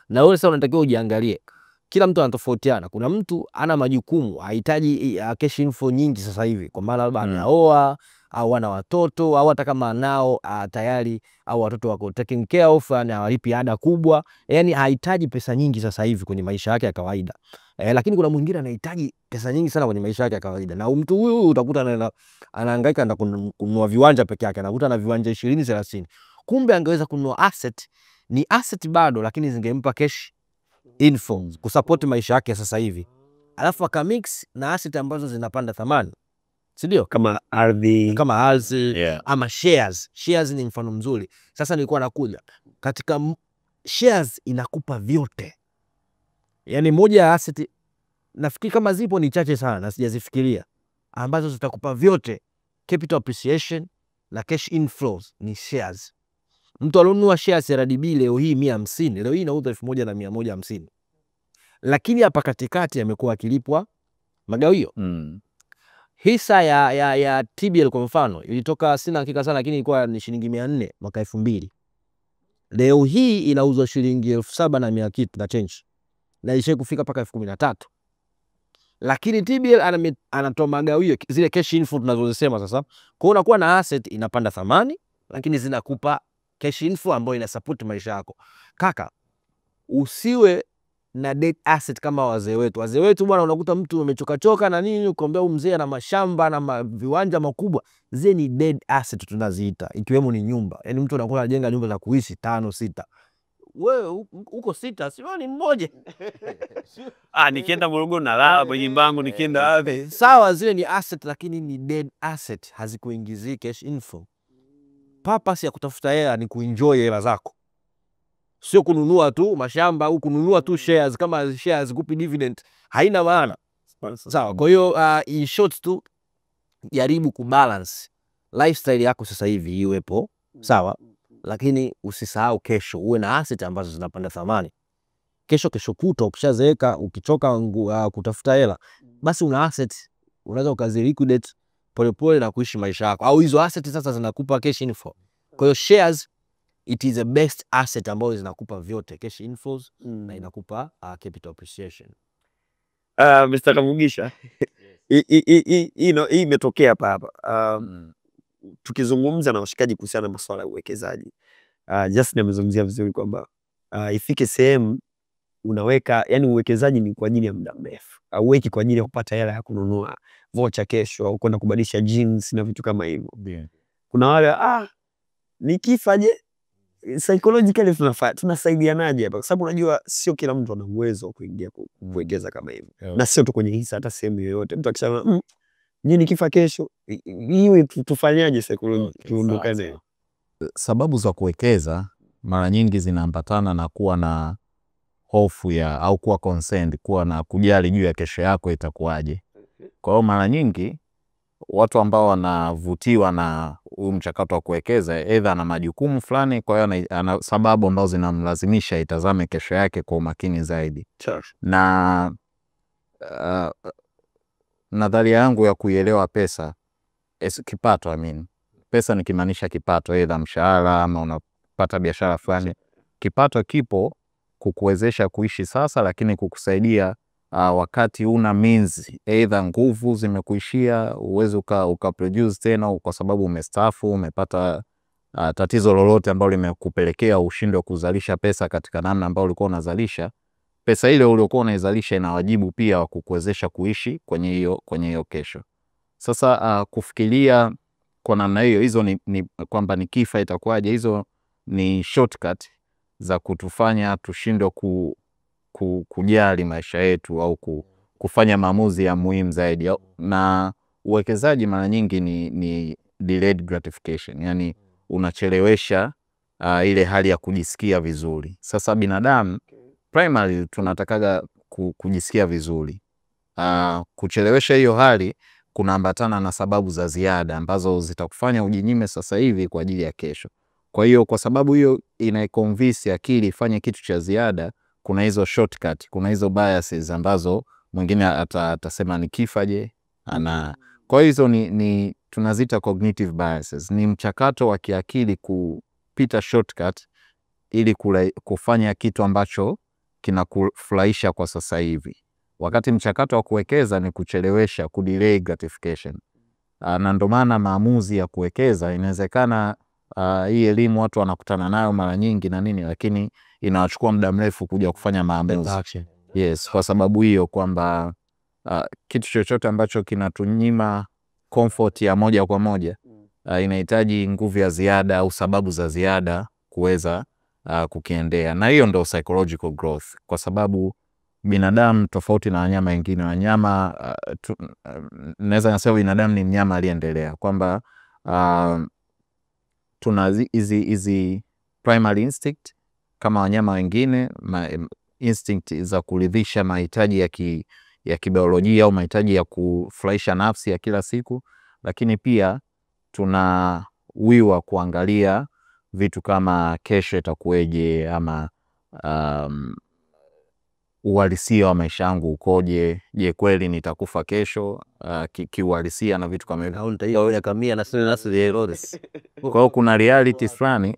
Na wewe sasa unatakiwa ujiangalie. Kila mtu anatofautiana. Kuna mtu ana majukumu, hahitaji cash inflow nyingi sasa hivi, kwa maana labda anaoa au ana watoto, au hata kama anao tayari, au watoto wako taken care of na hawalipi ada kubwa, yani hahitaji pesa nyingi sasa hivi kwenye maisha yake ya kawaida. Lakini kuna mwingine anahitaji pesa nyingi sana kwenye maisha yake ya kawaida, na mtu huyu utakuta anahangaika na kununua viwanja peke yake, anakuta na viwanja 20 30. Kumbe angeweza kununua asset, ni asset bado, lakini zingempa cash inflow kusupport maisha yake sasa hivi, alafu akamix na asset ambazo zinapanda thamani, si ndio? Kama ardhi, yeah. Ama shares. Shares ni mfano mzuri. Sasa nilikuwa nakuja katika shares, inakupa vyote. Yani moja ya asset nafikiri kama zipo ni chache sana na sijazifikiria, ambazo zitakupa vyote, capital appreciation na cash inflows, ni shares. Mtu alionunua shares ya RDB leo hii 150, leo hii inauza 1150. Lakini hapa katikati amekuwa akilipwa magawio. Hisa ya TBL kwa mfano ilitoka, sina hakika sana, lakini ilikuwa ni shilingi 400 mwaka 2000. Leo hii inauzwa shilingi 7,100 kitu na change. Na ishe kufika paka 13,000. Lakini TBL anatoa magawio, zile cash inflow tunazozisema sasa. Kwa unakuwa na asset inapanda thamani, lakini zinakupa cash inflow ambayo ina support maisha yako. Kaka, usiwe na dead asset kama wazee wetu. Wazee wetu bwana, unakuta mtu umechoka na nini, ukombea mzee na mashamba na viwanja makubwa, zile ni dead asset tunaziita, ikiwemo ni nyumba. Yani mtu anakuwa anajenga nyumba za kuishi 5 6. Wewe uko 6, sio ni mmoja. Nikienda Morogoro na lala kwenye mbangu, nikienda wapi? Sawa, zile ni asset, lakini ni dead asset, hazikuingizii cash inflow. Purpose ya kutafuta hela ni kuenjoy hela zako, sio kununua tu mashamba au kununua tu shares. Kama shares kupi dividend haina maana. Sawa, kwa hiyo in short tu, jaribu kubalance lifestyle yako sasa hivi iwepo sawa, lakini usisahau kesho uwe na asset ambazo zinapanda thamani. Kesho kutwa ukishazeeka, ukichoka kutafuta hela, basi una asset, unaweza ukazi liquidate polepole na kuishi maisha yako, au hizo asset sasa zinakupa cash inflow. Kwa hiyo shares, it is the best asset ambayo zinakupa vyote, cash inflows na inakupa capital appreciation. Mr. Kamugisha, hii imetokea hapa. Tukizungumza na washikaji kuhusiana na masuala ya uwekezaji, Justin amezungumzia vizuri kwamba ifike sehemu unaweka, yani uwekezaji ni kwa ajili ya muda mrefu. Hauweki kwa ajili ya kupata hela ya kununua voucher kesho au kwenda kubadilisha jeans na vitu kama hivyo. Kuna wale nikifa je, psychologically tunasaidianaje hapa? Kwa sababu unajua sio kila mtu ana uwezo wa kuingia kuwekeza kama hivyo. Na sio tu kwenye hisa, hata sehemu yoyote. Mtu akisema nikifa kesho, hiyo tufanyaje psychologically tuondokane? Sababu za kuwekeza mara nyingi zinaambatana na kuwa na hofu ya au kuwa concerned, kuwa na kujali juu ya kesho yako itakuwaje. Kwa hiyo mara nyingi watu ambao wanavutiwa na huu mchakato wa kuwekeza, either ana majukumu fulani, kwa hiyo ana sababu ambazo zinamlazimisha itazame kesho yake kwa umakini zaidi. Na nadharia yangu ya kuielewa pesa, kipato, pesa nikimaanisha kipato, either mshahara ama unapata biashara fulani. Kipato kipo kukuwezesha kuishi sasa, lakini kukusaidia wakati una means, either nguvu zimekuishia, uweze ukaproduce tena kwa sababu umestaafu, umepata tatizo lolote ambalo limekupelekea ushindwe kuzalisha pesa katika namna ambayo ulikuwa unazalisha. Pesa ile uliokuwa unaizalisha ina wajibu pia wa kukuwezesha kuishi kwenye hiyo kesho. Sasa kufikiria kwa namna hiyo, hizo ni kwamba nikifa itakuwaje, hizo ni shortcut za kutufanya tushindwe kujali maisha yetu au kufanya maamuzi ya muhimu zaidi. Na uwekezaji mara nyingi ni delayed gratification, yani unachelewesha ile hali ya kujisikia vizuri. Sasa binadamu primary tunatakaga kujisikia vizuri. Kuchelewesha hiyo hali kunaambatana na sababu za ziada ambazo zitakufanya ujinyime sasa hivi kwa ajili ya kesho. Kwa hiyo kwa sababu hiyo inaiconvince akili ifanye kitu cha ziada, kuna hizo shortcut, kuna hizo biases ambazo mwingine atasema nikifa je, Kwa hizo ni tunazita cognitive biases. Ni mchakato wa kiakili kupita shortcut ili kufanya kitu ambacho kinakufurahisha kwa sasa hivi. Wakati mchakato wa kuwekeza ni kuchelewesha, kudelay gratification. Na ndio maana maamuzi ya kuwekeza inawezekana hii elimu watu wanakutana nayo mara nyingi na nini, lakini inawachukua muda mrefu kuja kufanya maamuzi. Yes, kwa sababu hiyo kwamba kitu chochote ambacho kinatunyima comfort ya moja kwa moja inahitaji nguvu ya ziada au sababu za ziada kuweza kukiendea. Na hiyo ndo psychological growth, kwa sababu binadamu tofauti na wanyama wengine. Wanyama naweza nasema binadamu ni mnyama aliyeendelea, kwamba tuna hizi primary instinct kama wanyama wengine, instinct za kuridhisha mahitaji ya kibiolojia au mahitaji ya kufurahisha nafsi ya kila siku, lakini pia tuna wiwa kuangalia vitu kama kesho itakuweje, ama uhalisia wa maisha yangu ukoje, je kweli nitakufa kesho kiuhalisia na vitu kama hivyo. Kwa hiyo kuna reality fulani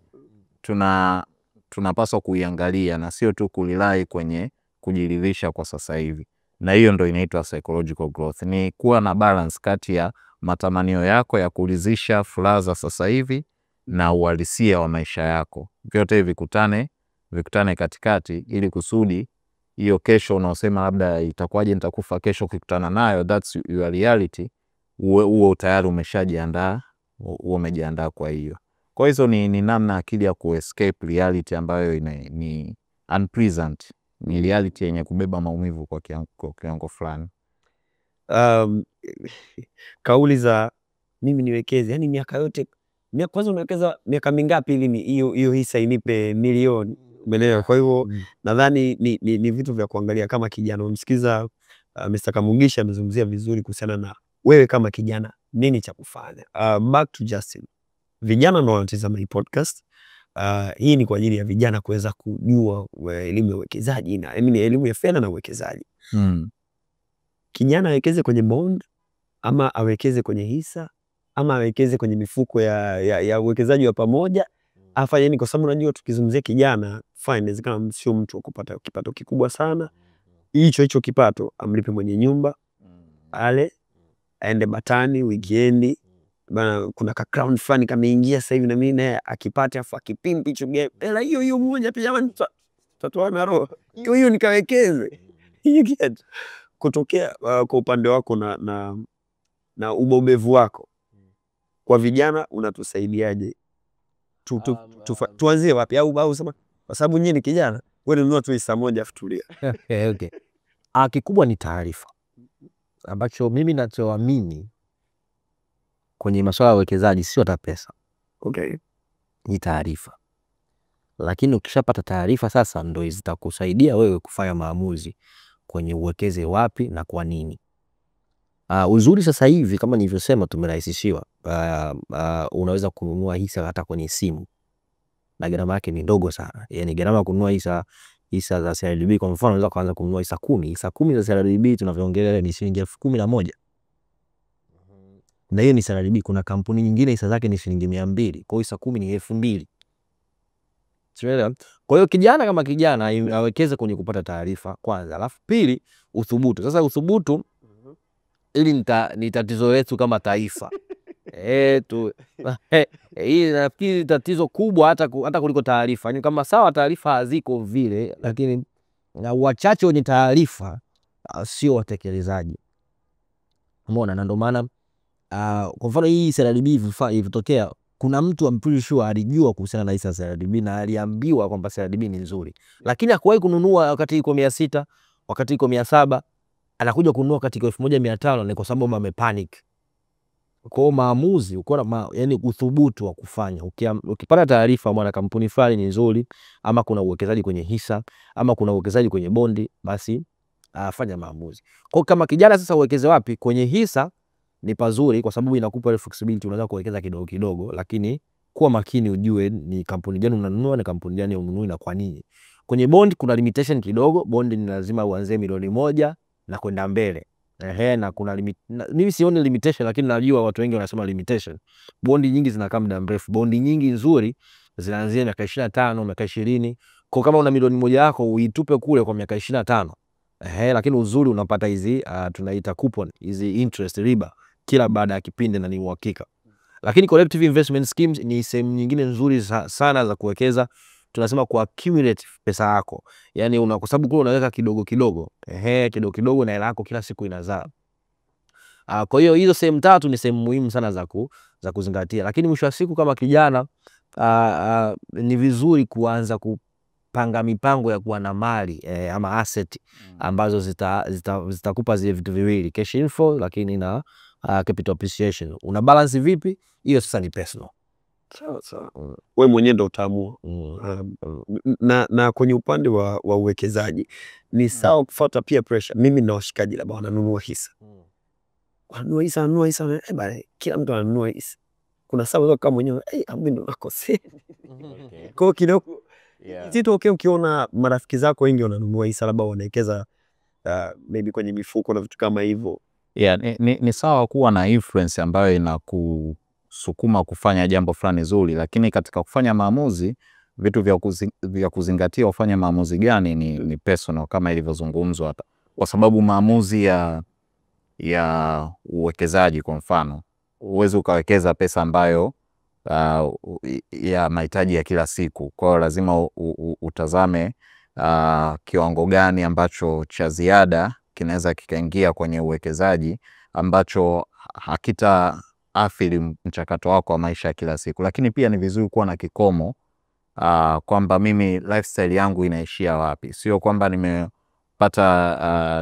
tunapaswa kuiangalia na sio tu kulilai kwenye kujiridhisha kwa sasa hivi. Na hiyo ndo inaitwa psychological growth. Ni kuwa na balance kati ya matamanio yako ya kuridhisha furaha za sasa hivi na uhalisia wa maisha yako. Vyote vikutane katikati, ili kusudi hiyo kesho unaosema labda itakuwaje nitakufa kesho, ukikutana nayo, that's your reality, uwe tayari umeshajiandaa, umejiandaa kwa hiyo. Kwa hizo ni namna akili ya kuescape reality ambayo ni unpleasant, ni reality yenye kubeba maumivu kwa kiwango fulani. Kauli za mimi niwekeze, yani miaka yote, kwanza unawekeza miaka mingapi ili hiyo hisa inipe milioni, umeelewa? Kwa hivyo nadhani ni vitu vya kuangalia kama kijana. Umsikiza Mr. Kamugisha amezungumzia vizuri kuhusiana na wewe kama kijana nini cha kufanya. Back to Justin. Vijana ndio wanatazama hii podcast. Hii ni kwa ajili ya vijana kuweza kujua elimu ya uwekezaji na elimu ya fedha na uwekezaji. Kijana awekeze kwenye bond ama awekeze kwenye hisa ama awekeze kwenye mifuko ya uwekezaji wa pamoja, afanye nini? Kwa sababu unajua tukizungumzia kijana, finance kama sio mtu wa kupata kipato kikubwa sana, hicho kipato amlipe mwenye nyumba, ale aende batani weekend bana, kuna ka crown fund kameingia sasa hivi na mimi naye akipata afu akipimpi hicho game, hela hiyo moja pia jamani, tatoa na roho hiyo nikawekeze. Kutokea kwa upande wako na ubobevu wako kwa vijana unatusaidiaje? Tuanzie wapi? Au sema kwa sababu nyinyi ni kijana, wewe nunua tu hisa moja afu tulia. Okay. Kikubwa ni taarifa. Ambacho mimi nachoamini kwenye masuala ya uwekezaji sio hata pesa. Okay. Ni taarifa. Lakini ukishapata taarifa sasa ndio zitakusaidia wewe kufanya maamuzi kwenye uwekeze wapi na kwa nini. Uzuri sasa hivi kama nilivyosema tumerahisishiwa. Unaweza kununua hisa hata kwenye simu. Na gharama yake ni ndogo sana. Yaani gharama ya kununua hisa za CRDB kwa mfano unaweza kuanza kununua hisa 10. Hisa 10 za CRDB tunavyoongelea ni shilingi 11,000. Na hiyo ni CRDB. Kuna kampuni nyingine hisa zake ni shilingi 200. Kwa hiyo hisa 10 ni 2,000. Tunaelewa? Kwa hiyo kijana kama kijana awekeze kwenye kupata taarifa kwanza, alafu pili uthubutu. Sasa uthubutu ili ni tatizo letu kama taifa. Hii nafikiri tatizo kubwa hata kuliko taarifa. Yaani kama sawa taarifa haziko vile, lakini wachache wenye taarifa sio watekelezaji. Umeona? Na ndio maana kwa mfano hii CRDB ilitokea, kuna mtu I'm pretty sure alijua kuhusiana na hisa CRDB na aliambiwa kwamba CRDB ni nzuri, lakini hakuwahi kununua wakati iko 600, wakati iko 700, anakuja kununua wakati iko 1500, ni kwa sababu amepanic. Kwa maamuzi uko na yani uthubutu wa kufanya. Ukipata taarifa mwana kampuni fulani ni nzuri, ama kuna uwekezaji kwenye hisa, ama kuna uwekezaji kwenye bondi, basi fanya maamuzi. Kwa kama kijana sasa uwekeze wapi? Kwenye hisa ni pazuri kwa sababu inakupa flexibility, unaweza kuwekeza kidogo kidogo, lakini kuwa makini ujue ni kampuni gani unanunua na kampuni gani ununui na kwa nini. Kwenye bond kuna limitation kidogo. Bond ni lazima uanze milioni 1 na kwenda mbele. Na kuna mimi sioni limitation, lakini najua watu wengi wanasema limitation. Bondi nyingi zinakaa muda mrefu. Bondi nyingi nzuri zinaanzia miaka 25, miaka 20. Kwa kama una milioni moja yako uitupe kule kwa miaka 25. Lakini uzuri unapata hizi tunaita coupon, hizi interest riba kila baada ya kipindi na ni uhakika. Lakini collective investment schemes ni sehemu nyingine nzuri sana za kuwekeza. Tunasema ku accumulate pesa yako. Yani kwa sababu kule unaweka kidogo kidogo. Kidogo kidogo na hela yako kila siku inazaa. Kwa hiyo hizo sehemu tatu ni sehemu muhimu sana za kuzingatia. Lakini mwisho wa siku kama kijana ni vizuri kuanza kupanga mipango ya kuwa na mali ama asset ambazo zitakupa zile vitu viwili, cash inflow lakini na capital appreciation. Una balance vipi? Hiyo sasa ni personal. Sawa. Wewe mwenyewe ndio utaamua. Na kwenye upande wa uwekezaji ni sawa kufuata peer pressure. Mimi na washikaji labda wananunua hisa. Wanunua hisa bale kila mtu ananunua hisa. Kuna sababu kama mwenyewe mimi ndo nakosea. Kwa hiyo kidogo kitu ukiona marafiki zako wengi wananunua hisa labda wanawekeza maybe kwenye mifuko na vitu kama hivyo. Ni sawa kuwa na influence ambayo inakusukuma kufanya jambo fulani zuri, lakini katika kufanya maamuzi vitu vya kuzingatia ufanye maamuzi gani ni personal kama ilivyozungumzwa hapa. Kwa sababu maamuzi ya uwekezaji kwa mfano, uwezi ukawekeza pesa ambayo ya mahitaji ya kila siku. Kwa hiyo lazima utazame kiwango gani ambacho cha ziada kinaweza kikaingia kwenye uwekezaji ambacho hakita athiri mchakato wako wa maisha ya kila siku. Lakini pia ni vizuri kuwa na kikomo kwamba mimi lifestyle yangu inaishia wapi. Sio kwamba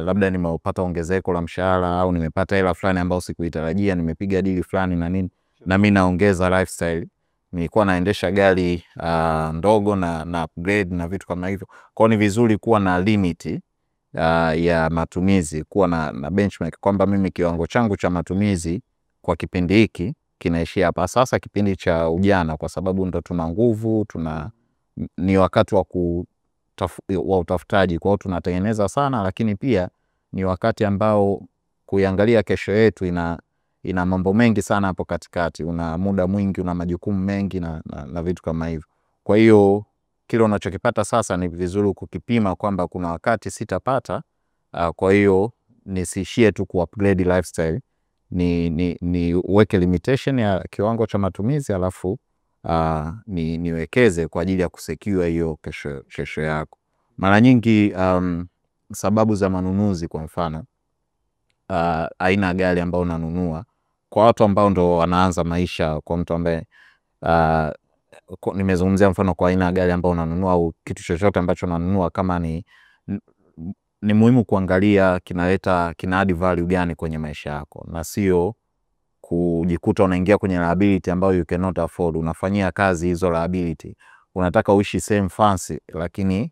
labda nimepata ongezeko la mshahara au nimepata hela fulani ambayo sikuitarajia, nimepiga deal fulani na nini na mimi naongeza lifestyle. Nilikuwa naendesha gari ndogo na upgrade na vitu kama hivyo. Kwa hiyo ni vizuri kuwa na limit ya matumizi, kuwa na benchmark kwamba mimi kiwango changu cha matumizi kwa kipindi hiki kinaishia hapa. Sasa kipindi cha ujana, kwa sababu ndo tuna nguvu, ni wakati wa utafutaji, kwa hiyo tunatengeneza sana, lakini pia ni wakati ambao kuiangalia kesho yetu ina mambo mengi sana hapo katikati. Una muda mwingi, una majukumu mengi na vitu kama hivyo. Kwa hiyo kile unachokipata sasa ni vizuri kukipima kwamba kuna wakati sitapata, kwa hiyo nisiishie tu ku-upgrade lifestyle, ni uweke limitation ya kiwango cha matumizi, alafu niwekeze kwa ajili ya kusecure hiyo kesho yako. Mara nyingi sababu za manunuzi kwa mfano, aina gari ambayo unanunua kwa watu ambao ndo wanaanza maisha, kwa mtu ambaye nimezungumzia mfano kwa aina gari ambayo unanunua au kitu chochote ambacho unanunua, kama ni muhimu kuangalia kina add value gani kwenye maisha yako, na sio kujikuta unaingia kwenye liability ambayo you cannot afford. Unafanyia kazi hizo liability, unataka uishi same fancy, lakini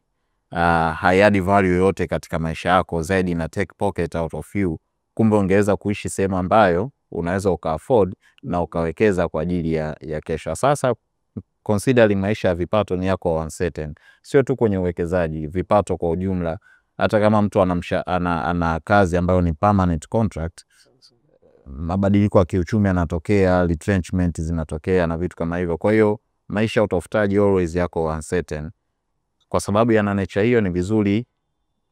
haiadi value yoyote katika maisha yako, zaidi na take pocket out of you. Kumbe ungeweza kuishi sehemu ambayo unaweza uka-afford na ukawekeza kwa ajili ya kesho. Sasa considering maisha ya vipato ni yako uncertain, sio tu kwenye uwekezaji, vipato kwa ujumla. Hata kama mtu ana kazi ambayo ni permanent contract, mabadiliko ya kiuchumi yanatokea, retrenchment zinatokea na vitu kama hivyo. Kwa hiyo maisha utafutaji always yako uncertain. Kwa sababu ya nature hiyo, ni vizuri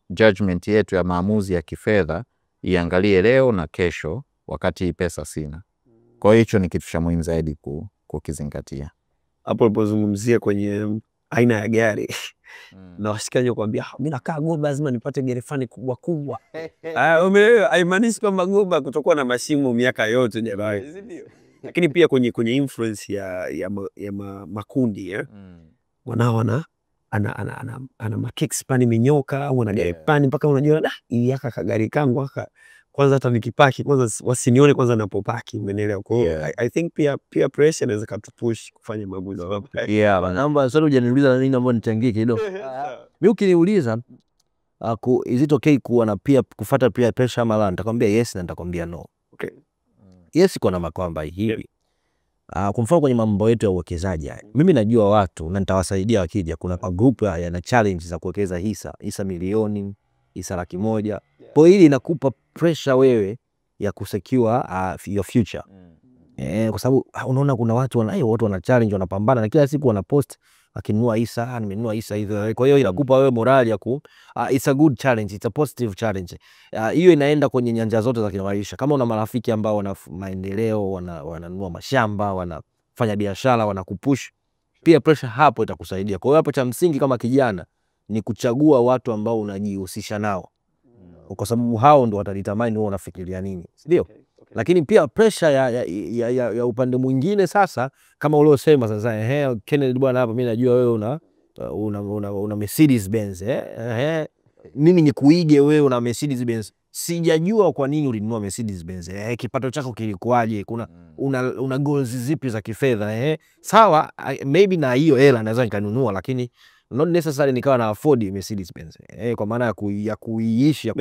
judgment yetu ya maamuzi ya kifedha iangalie leo na kesho, wakati pesa sina. Kwa hiyo hicho ni kitu cha muhimu zaidi kukizingatia. Hapo ulipozungumzia kwenye aina ya gari na washikaji kuambia mimi nakaa Goba lazima nipate gari fani kubwa kubwa. Haimaanishi kwamba Goba kutokuwa na mashimo miaka yote jamani. Lakini pia kwenye influence ya makundi wanao ana makicks pani minyoka au ana gari pani mpaka unajua hii yaka kagari kangu haka kwanza hata nikipaki kwanza wasinione kwanza ninapopaki, umeelewa? Kwa hiyo I think peer pressure inaweza kutupush kufanya maamuzi hapa. Naomba sasa hujaniuliza na nini, naomba nichangie kidogo. Mimi ukiniuliza is it okay kuwa na kufuata peer pressure ama la, nitakwambia yes na nitakwambia no. Okay. Yes kwa na kwamba hivi kwa mfano kwenye mambo yetu ya uwekezaji, mimi najua watu na nitawasaidia wakija, kuna group yana challenge za kuwekeza hisa milioni, hisa 100,000. Kwa hili inakupa pressure wewe ya kusecure your future. Kwa sababu unaona kuna watu wana challenge, wanapambana na kila siku wanapost akinunua hisa, nimenunua hisa hizo. Kwa hiyo inakupa wewe morali ya it's a good challenge, it's a positive challenge. Hiyo inaenda kwenye nyanja zote za kimaisha. Kama una marafiki ambao wana maendeleo, wananunua mashamba, wanafanya biashara, wanakupush, pia pressure hapo itakusaidia. Kwa hiyo hapo cha msingi kama kijana ni kuchagua watu ambao unajihusisha nao, kwa sababu hao ndio watadetermine wewe unafikiria nini, ndio? Lakini pia pressure ya upande mwingine sasa, kama uliosema sasa, Kennedy bwana, hapa mimi najua wewe una Mercedes Benz, mimi nikuige wewe una Mercedes Benz. Sijajua kwa nini ulinunua Mercedes Benz, kipato chako kilikuwaje, una goals zipi za kifedha, sawa, maybe na hiyo hela naweza nikanunua, lakini not necessarily nikawa na afford Mercedes Benz, kwa maana ya kuiishi, ya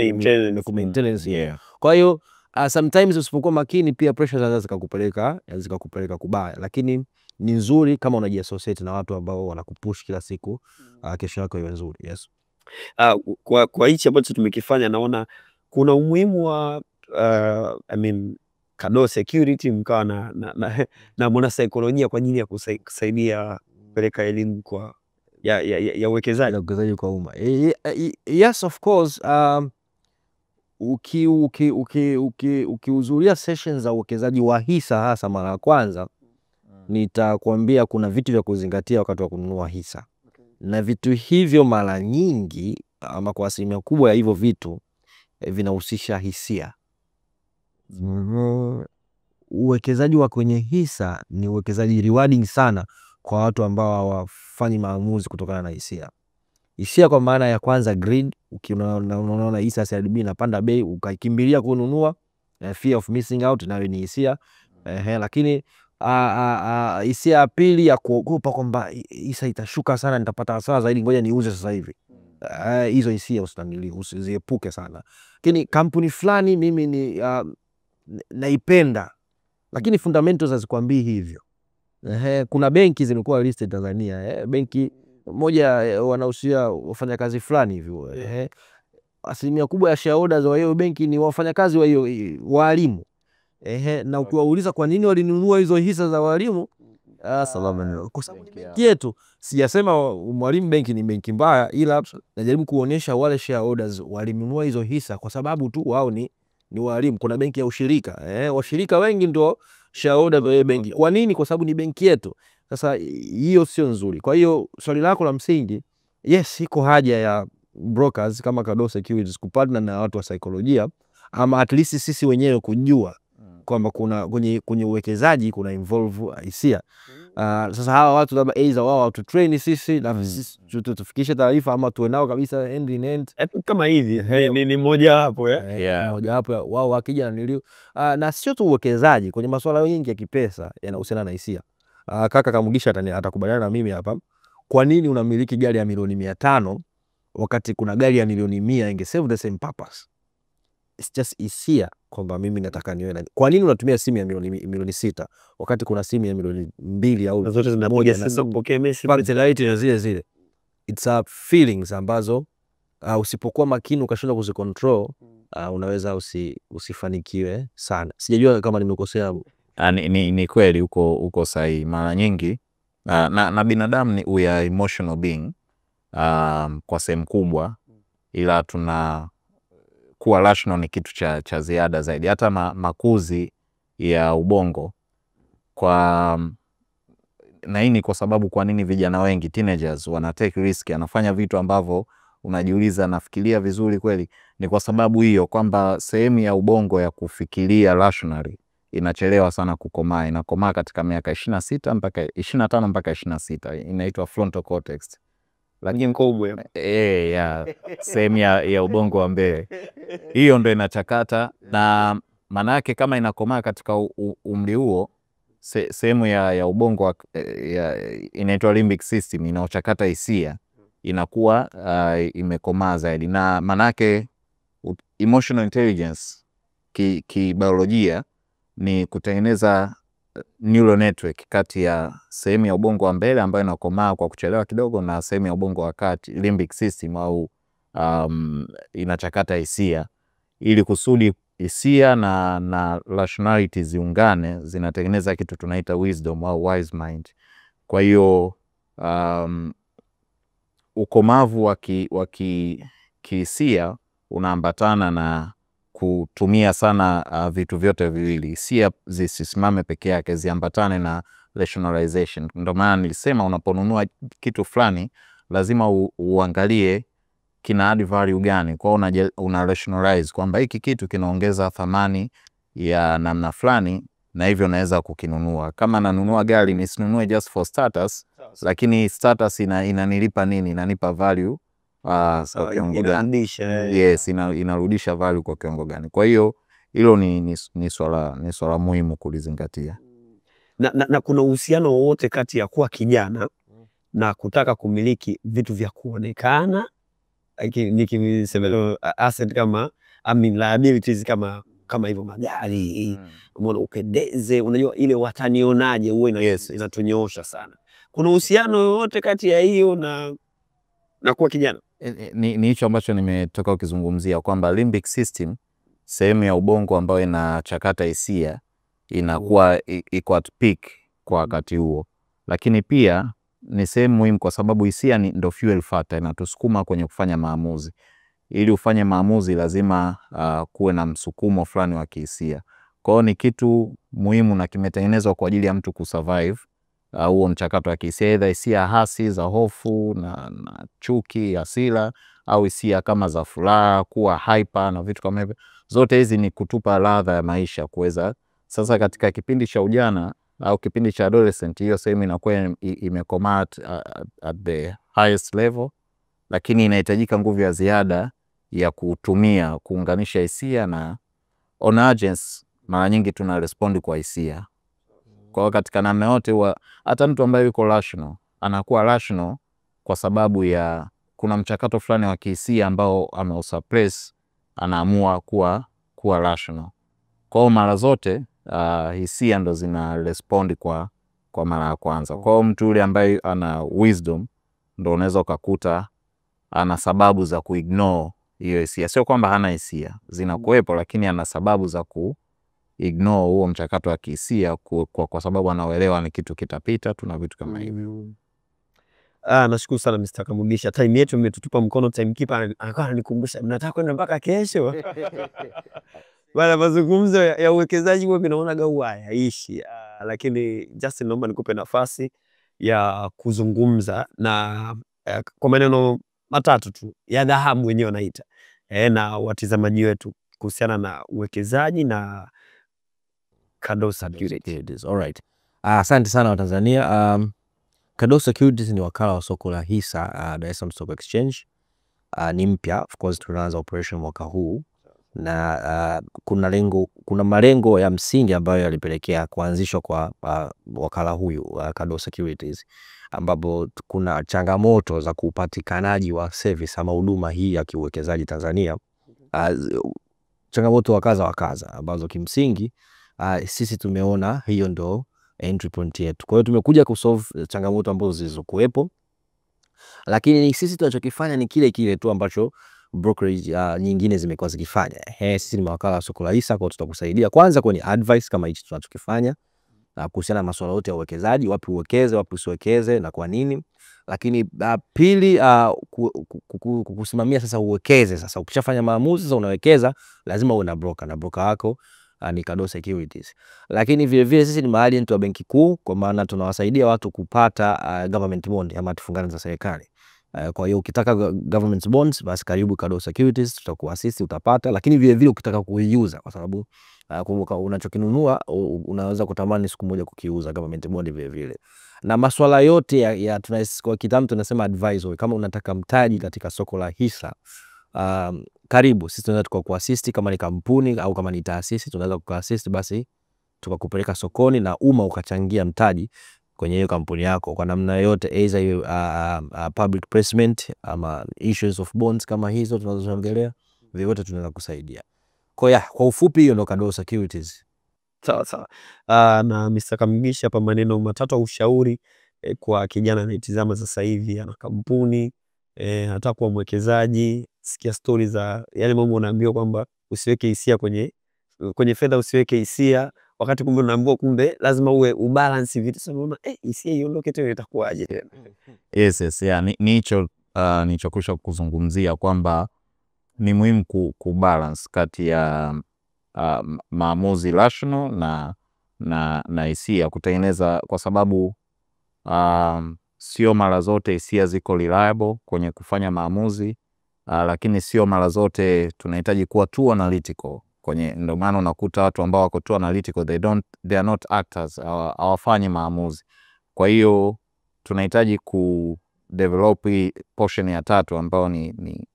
maintenance. Kwa hiyo sometimes usipokuwa makini pia pressure zinaweza zikakupeleka kubaya, lakini ni nzuri kama unajiassociate na watu ambao wanakupush kila siku kesho yako iwe nzuri. Yes. Kwa hichi ambacho tumekifanya naona kuna umuhimu wa Kado Security mkawa na mwana saikolojia kwa ajili ya kusaidia kupeleka elimu kwa ya uwekezaji kwa umma. Yes, of course. Ukihudhuria sessions za uwekezaji wa hisa hasa mara ya kwanza, nitakwambia kuna vitu vya kuzingatia wakati wa kununua hisa. Na vitu hivyo mara nyingi, ama kwa asilimia kubwa ya hivyo vitu, vinahusisha hisia. Uwekezaji wa kwenye hisa ni uwekezaji rewarding sana kwa watu ambao hawafanyi maamuzi kutokana na hisia. Hisia kwa maana ya kwanza greed, unaona hisa CRDB inapanda bei ukakimbilia kununua, fear of missing out, nayo ni hisia. Lakini hisia ya pili ya kuogopa kwamba hisa itashuka sana, nitapata hasara zaidi, ngoja niuze sasa hivi. Hizo hisia usiziepuke sana. Lakini kampuni fulani mimi naipenda, lakini fundamentals hazikwambii hivyo. Kuna benki zimekuwa listed Tanzania, benki moja wanahusia wafanyakazi fulani hivyo, asilimia kubwa ya shareholders wa hiyo benki ni wafanyakazi wa hiyo walimu, na ukiwauliza kwa nini walinunua hizo hisa za walimu, kwa sababu benki yetu. Sijasema Mwalimu benki ni benki mbaya, ila najaribu kuonyesha wale shareholders walinunua hizo hisa kwa sababu tu wao ni walimu. Kuna benki ya ushirika, washirika wengi ndio shareholders wa benki. Kwa nini? Kwa sababu ni benki yetu. Sasa hiyo sio nzuri. Kwa hiyo swali lako la msingi, yes, iko haja ya brokers kama Kado Securities kupartner na watu wa saikolojia, ama at least sisi wenyewe kujua kwamba kuna kwenye uwekezaji kuna involve hisia. Sasa hawa watu labda either wao tu train sisi na sisi tufikishe taarifa, ama tuwe nao kabisa end in end kama hivi. Ni moja hapo moja hapo wao wakija na sio tu uwekezaji, kwenye masuala mengi ya kipesa yanahusiana na hisia. Kaka Kamugisha atakubaliana na mimi hapa. Kwa nini unamiliki gari ya milioni 500 wakati kuna gari ya milioni 100 inge serve the same purpose? It's just hisia kwamba mimi nataka niwe na. Kwa nini unatumia simu ya milioni 6 wakati kuna simu ya milioni 2 au zote zinapiga sasa kupokea message zile? It's a feelings ambazo usipokuwa makini ukashindwa kuzicontrol, unaweza usifanikiwe sana. Sijajua kama nimekosea. Ni kweli uko sahihi. Mara nyingi na binadamu we are emotional being kwa sehemu kubwa, ila tuna kuwa rational ni kitu cha ziada zaidi. Hata makuzi ya ubongo na hii ni kwa sababu kwa nini vijana wengi teenagers wana take risk, anafanya vitu ambavyo unajiuliza nafikiria vizuri kweli? Ni kwa sababu hiyo kwamba sehemu ya ubongo ya kufikiria rationally inachelewa sana kukomaa. Inakomaa katika miaka 25 mpaka 26, inaitwa frontal cortex. Lakini mkubwa sehemu ya ubongo wa mbele hiyo ndio inachakata, na maana yake kama inakomaa katika umri huo, sehemu ya ubongo inaitwa limbic system inaochakata hisia inakuwa imekomaa zaidi. Na maana yake emotional intelligence kibiolojia ni kutengeneza neural network kati ya sehemu ya ubongo wa mbele ambayo inakomaa kwa kuchelewa kidogo na sehemu ya ubongo wa kati limbic system au inachakata hisia ili kusudi hisia na rationality ziungane, zinatengeneza kitu tunaita wisdom au wise mind. Kwa hiyo ukomavu wa kihisia unaambatana na kutumia sana vitu vyote viwili. Hisia zisisimame peke yake, ziambatane na rationalization. Ndio maana nilisema unaponunua kitu fulani lazima uangalie kina add value gani. Kwa hiyo una rationalize kwamba hiki kitu kinaongeza thamani ya namna fulani na hivyo naweza kukinunua. Kama nanunua gari nisinunue just for status, lakini status inanilipa nini? Inanipa value kwa kiwango gani? Yes, inarudisha value kwa kiwango gani? Kwa hiyo hilo ni swala muhimu kulizingatia. Na kuna uhusiano wowote kati ya kuwa kijana na kutaka kumiliki vitu vya kuonekana, nikisema asset kama liabilities kama hivyo magari, umeona, upendeze, unajua ile watanionaje uwe inatunyoosha sana. Kuna uhusiano wowote kati ya hiyo na kuwa kijana? Ni hicho ambacho nimetoka ukizungumzia kwamba limbic system, sehemu ya ubongo ambayo inachakata hisia, inakuwa iko at peak kwa wakati huo. Lakini pia ni sehemu muhimu kwa sababu hisia ndio fuel factor, inatusukuma kwenye kufanya maamuzi. Ili ufanye maamuzi lazima kuwe na msukumo fulani wa kihisia. Kwa hiyo ni kitu muhimu na kimetengenezwa kwa ajili ya mtu kusurvive huo mchakato wa kihisia, either hisia hasi za hofu na chuki, hasira, au hisia kama za furaha, kuwa hyper na vitu kama hivyo. Zote hizi ni kutupa ladha ya maisha kuweza. Sasa katika kipindi cha ujana au kipindi cha adolescent, hiyo sehemu inakuwa imekomaa at the highest level, lakini inahitajika nguvu ya ziada ya kutumia kuunganisha hisia na on agents. Mara nyingi tuna respond kwa hisia. Kwa katika namna yote, hata mtu ambaye yuko rational anakuwa rational kwa sababu ya kuna mchakato fulani wa kihisia ambao ameusuppress, anaamua kuwa rational. Kwa hiyo mara zote hisia ndo zina respond kwa mara ya kwanza. Kwa hiyo mtu yule ambaye ana wisdom ndo unaweza ukakuta ana sababu za kuignore hiyo hisia. Sio kwamba hana hisia, zinakuwepo, lakini ana sababu za ignore huo mchakato wa kihisia kwa sababu anaelewa ni kitu kitapita, tuna vitu kama hivyo. Nashukuru sana Mr. Kamugisha. Time yetu imetutupa mkono, timekeeper anakuwa ananikumbusha mnataka kwenda mpaka kesho. Bana, mazungumzo ya uwekezaji wewe naona gau hayaishi. Lakini Justin, naomba nikupe nafasi ya kuzungumza na kwa maneno matatu tu ya dhahabu wenyewe wanaita na watazamaji wetu kuhusiana na uwekezaji na Cardoso Securities. Alright. Asante sana wa Tanzania. Cardoso Securities ni wakala wa soko la hisa Dar es Salaam Stock Exchange. Ni mpya, of course tunaanza operation mwaka huu, na kuna malengo ya msingi ambayo yalipelekea kuanzishwa kwa wakala huyu Cardoso Securities, ambapo kuna changamoto za kupatikanaji wa service ama huduma hii ya kiuwekezaji Tanzania. Changamoto wa kaza ambazo kimsingi sisi tumeona hiyo ndo entry point yetu. Kwa hiyo tumekuja kusolve changamoto ambazo zilizokuwepo, lakini sisi tunachokifanya ni kile kile tu ambacho brokerage nyingine zimekuwa zikifanya. Sisi ni mawakala wa soko la hisa, kwa tutakusaidia kwanza kwenye advice kama hichi tunachokifanya na kuhusiana na masuala yote ya uwekezaji, wapi uwekeze, wapi usiwekeze na kwa nini. Lakini pili, kukusimamia sasa uwekeze. Sasa ukishafanya maamuzi sasa unawekeza, lazima uwe na broker, na broker wako ni Cardoso Securities. Lakini vile vile sisi ni maagent wa benki kuu, kwa maana tunawasaidia watu kupata government bond ama tufungana za serikali. Kwa hiyo ukitaka government bonds, basi karibu Cardoso Securities, tutakuasisi utapata. Lakini vile vile ukitaka kuiuza, kwa sababu kumbuka unachokinunua unaweza kutamani siku moja kukiuza, government bond vile vile. Na masuala yote ya kwa kitamu tunasema advisory. Kama unataka mtaji katika soko la hisa, karibu sisi tunaweza tukakuassist. Kama ni kampuni au kama ni taasisi tunaweza kukuassist, basi tukakupeleka sokoni na ukachangia mtaji kwenye hiyo kampuni yako kwa namna yote, either public placement ama issues of bonds kama hizo tunazoongelea, vyote tunaweza kusaidia. Kwa ufupi hiyo ndo Cardoso Securities. Sawa. Na Mr. Kamugisha, hapa maneno matatu au ushauri kwa kijana anayetazama sasa hivi, ana kampuni, anataka kuwa mwekezaji, sikia stories za yale mambo unaambiwa kwamba usiweke hisia kwenye fedha, usiweke hisia, wakati kumbe unaambiwa kumbe lazima uwe ubalance vitu. Sasa unaona hisia iondoke tena itakuwaje tena? Yes, yeah, ni hicho nilichokwisha kuzungumzia kwamba ni muhimu kubalance kati ya maamuzi rational na hisia kutengeneza, kwa sababu sio mara zote hisia ziko reliable kwenye kufanya maamuzi, lakini sio mara zote tunahitaji kuwa too analytical kwenye. Ndio maana unakuta watu ambao wako too analytical they are not actors, hawafanyi maamuzi. Kwa hiyo tunahitaji develop portion ya tatu ambayo ni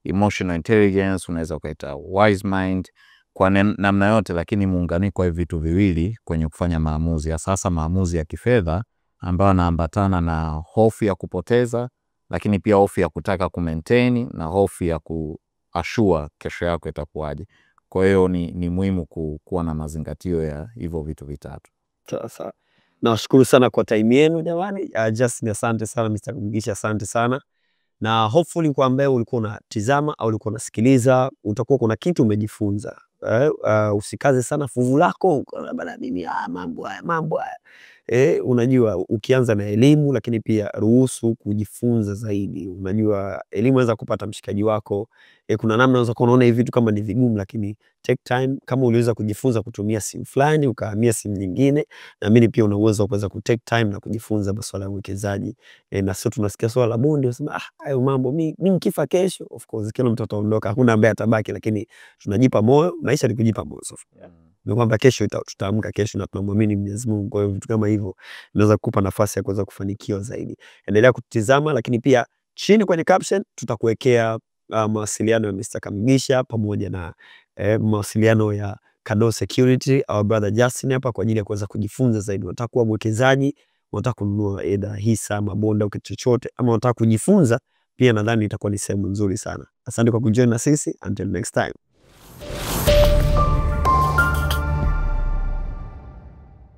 emotional intelligence, unaweza ukaita wise mind, kwa namna yote, lakini muunganiko wa vitu viwili kwenye kufanya maamuzi, hasa maamuzi ya kifedha ambayo yanaambatana na hofu ya kupoteza, lakini pia hofu ya kutaka kumaintain na hofu ya kuashua kesho yako itakuwaje. Kwa hiyo ni muhimu kuwa na mazingatio ya hivyo vitu vitatu. Sasa nawashukuru sana kwa time yenu jamani. Justin, asante sana. Mr. Kamugisha, asante sana, na hopefully kwa ambaye ulikuwa unatizama au ulikuwa unasikiliza utakuwa kuna kitu umejifunza. Usikaze sana fuvu lako bana, mimi mambo haya. Unajua ukianza na elimu, lakini pia ruhusu kujifunza zaidi. Unajua elimu inaweza kupata mshikaji wako, kuna namna unaweza kuona hivi vitu kama ni vigumu, lakini take time. Kama uliweza kujifunza kutumia simu fulani ukahamia simu nyingine, na mimi pia una uwezo wa kuweza ku take time na kujifunza masuala ya uwekezaji. Na sio tunasikia swala la bonde unasema hayo mambo mimi nikifa kesho. Of course kila mtu ataondoka, hakuna ambaye atabaki, lakini tunajipa moyo. Maisha ni kujipa moyo. Ni kwamba kesho tutaamka kesho na tunamwamini Mwenyezi Mungu. Kwa hiyo vitu kama hivyo inaweza kukupa nafasi ya kuweza kufanikiwa zaidi. Endelea kutizama, lakini pia chini kwenye caption tutakuwekea mawasiliano ya Mr. Kamugisha pamoja na mawasiliano ya Kado Security au brother Justin hapa kwa ajili ya kuweza kujifunza zaidi. Unataka kuwa mwekezaji, unataka kununua either hisa, mabonda au kitu chochote, ama unataka kujifunza pia, nadhani itakuwa ni sehemu nzuri sana. Asante kwa kujoin na sisi. Until next time.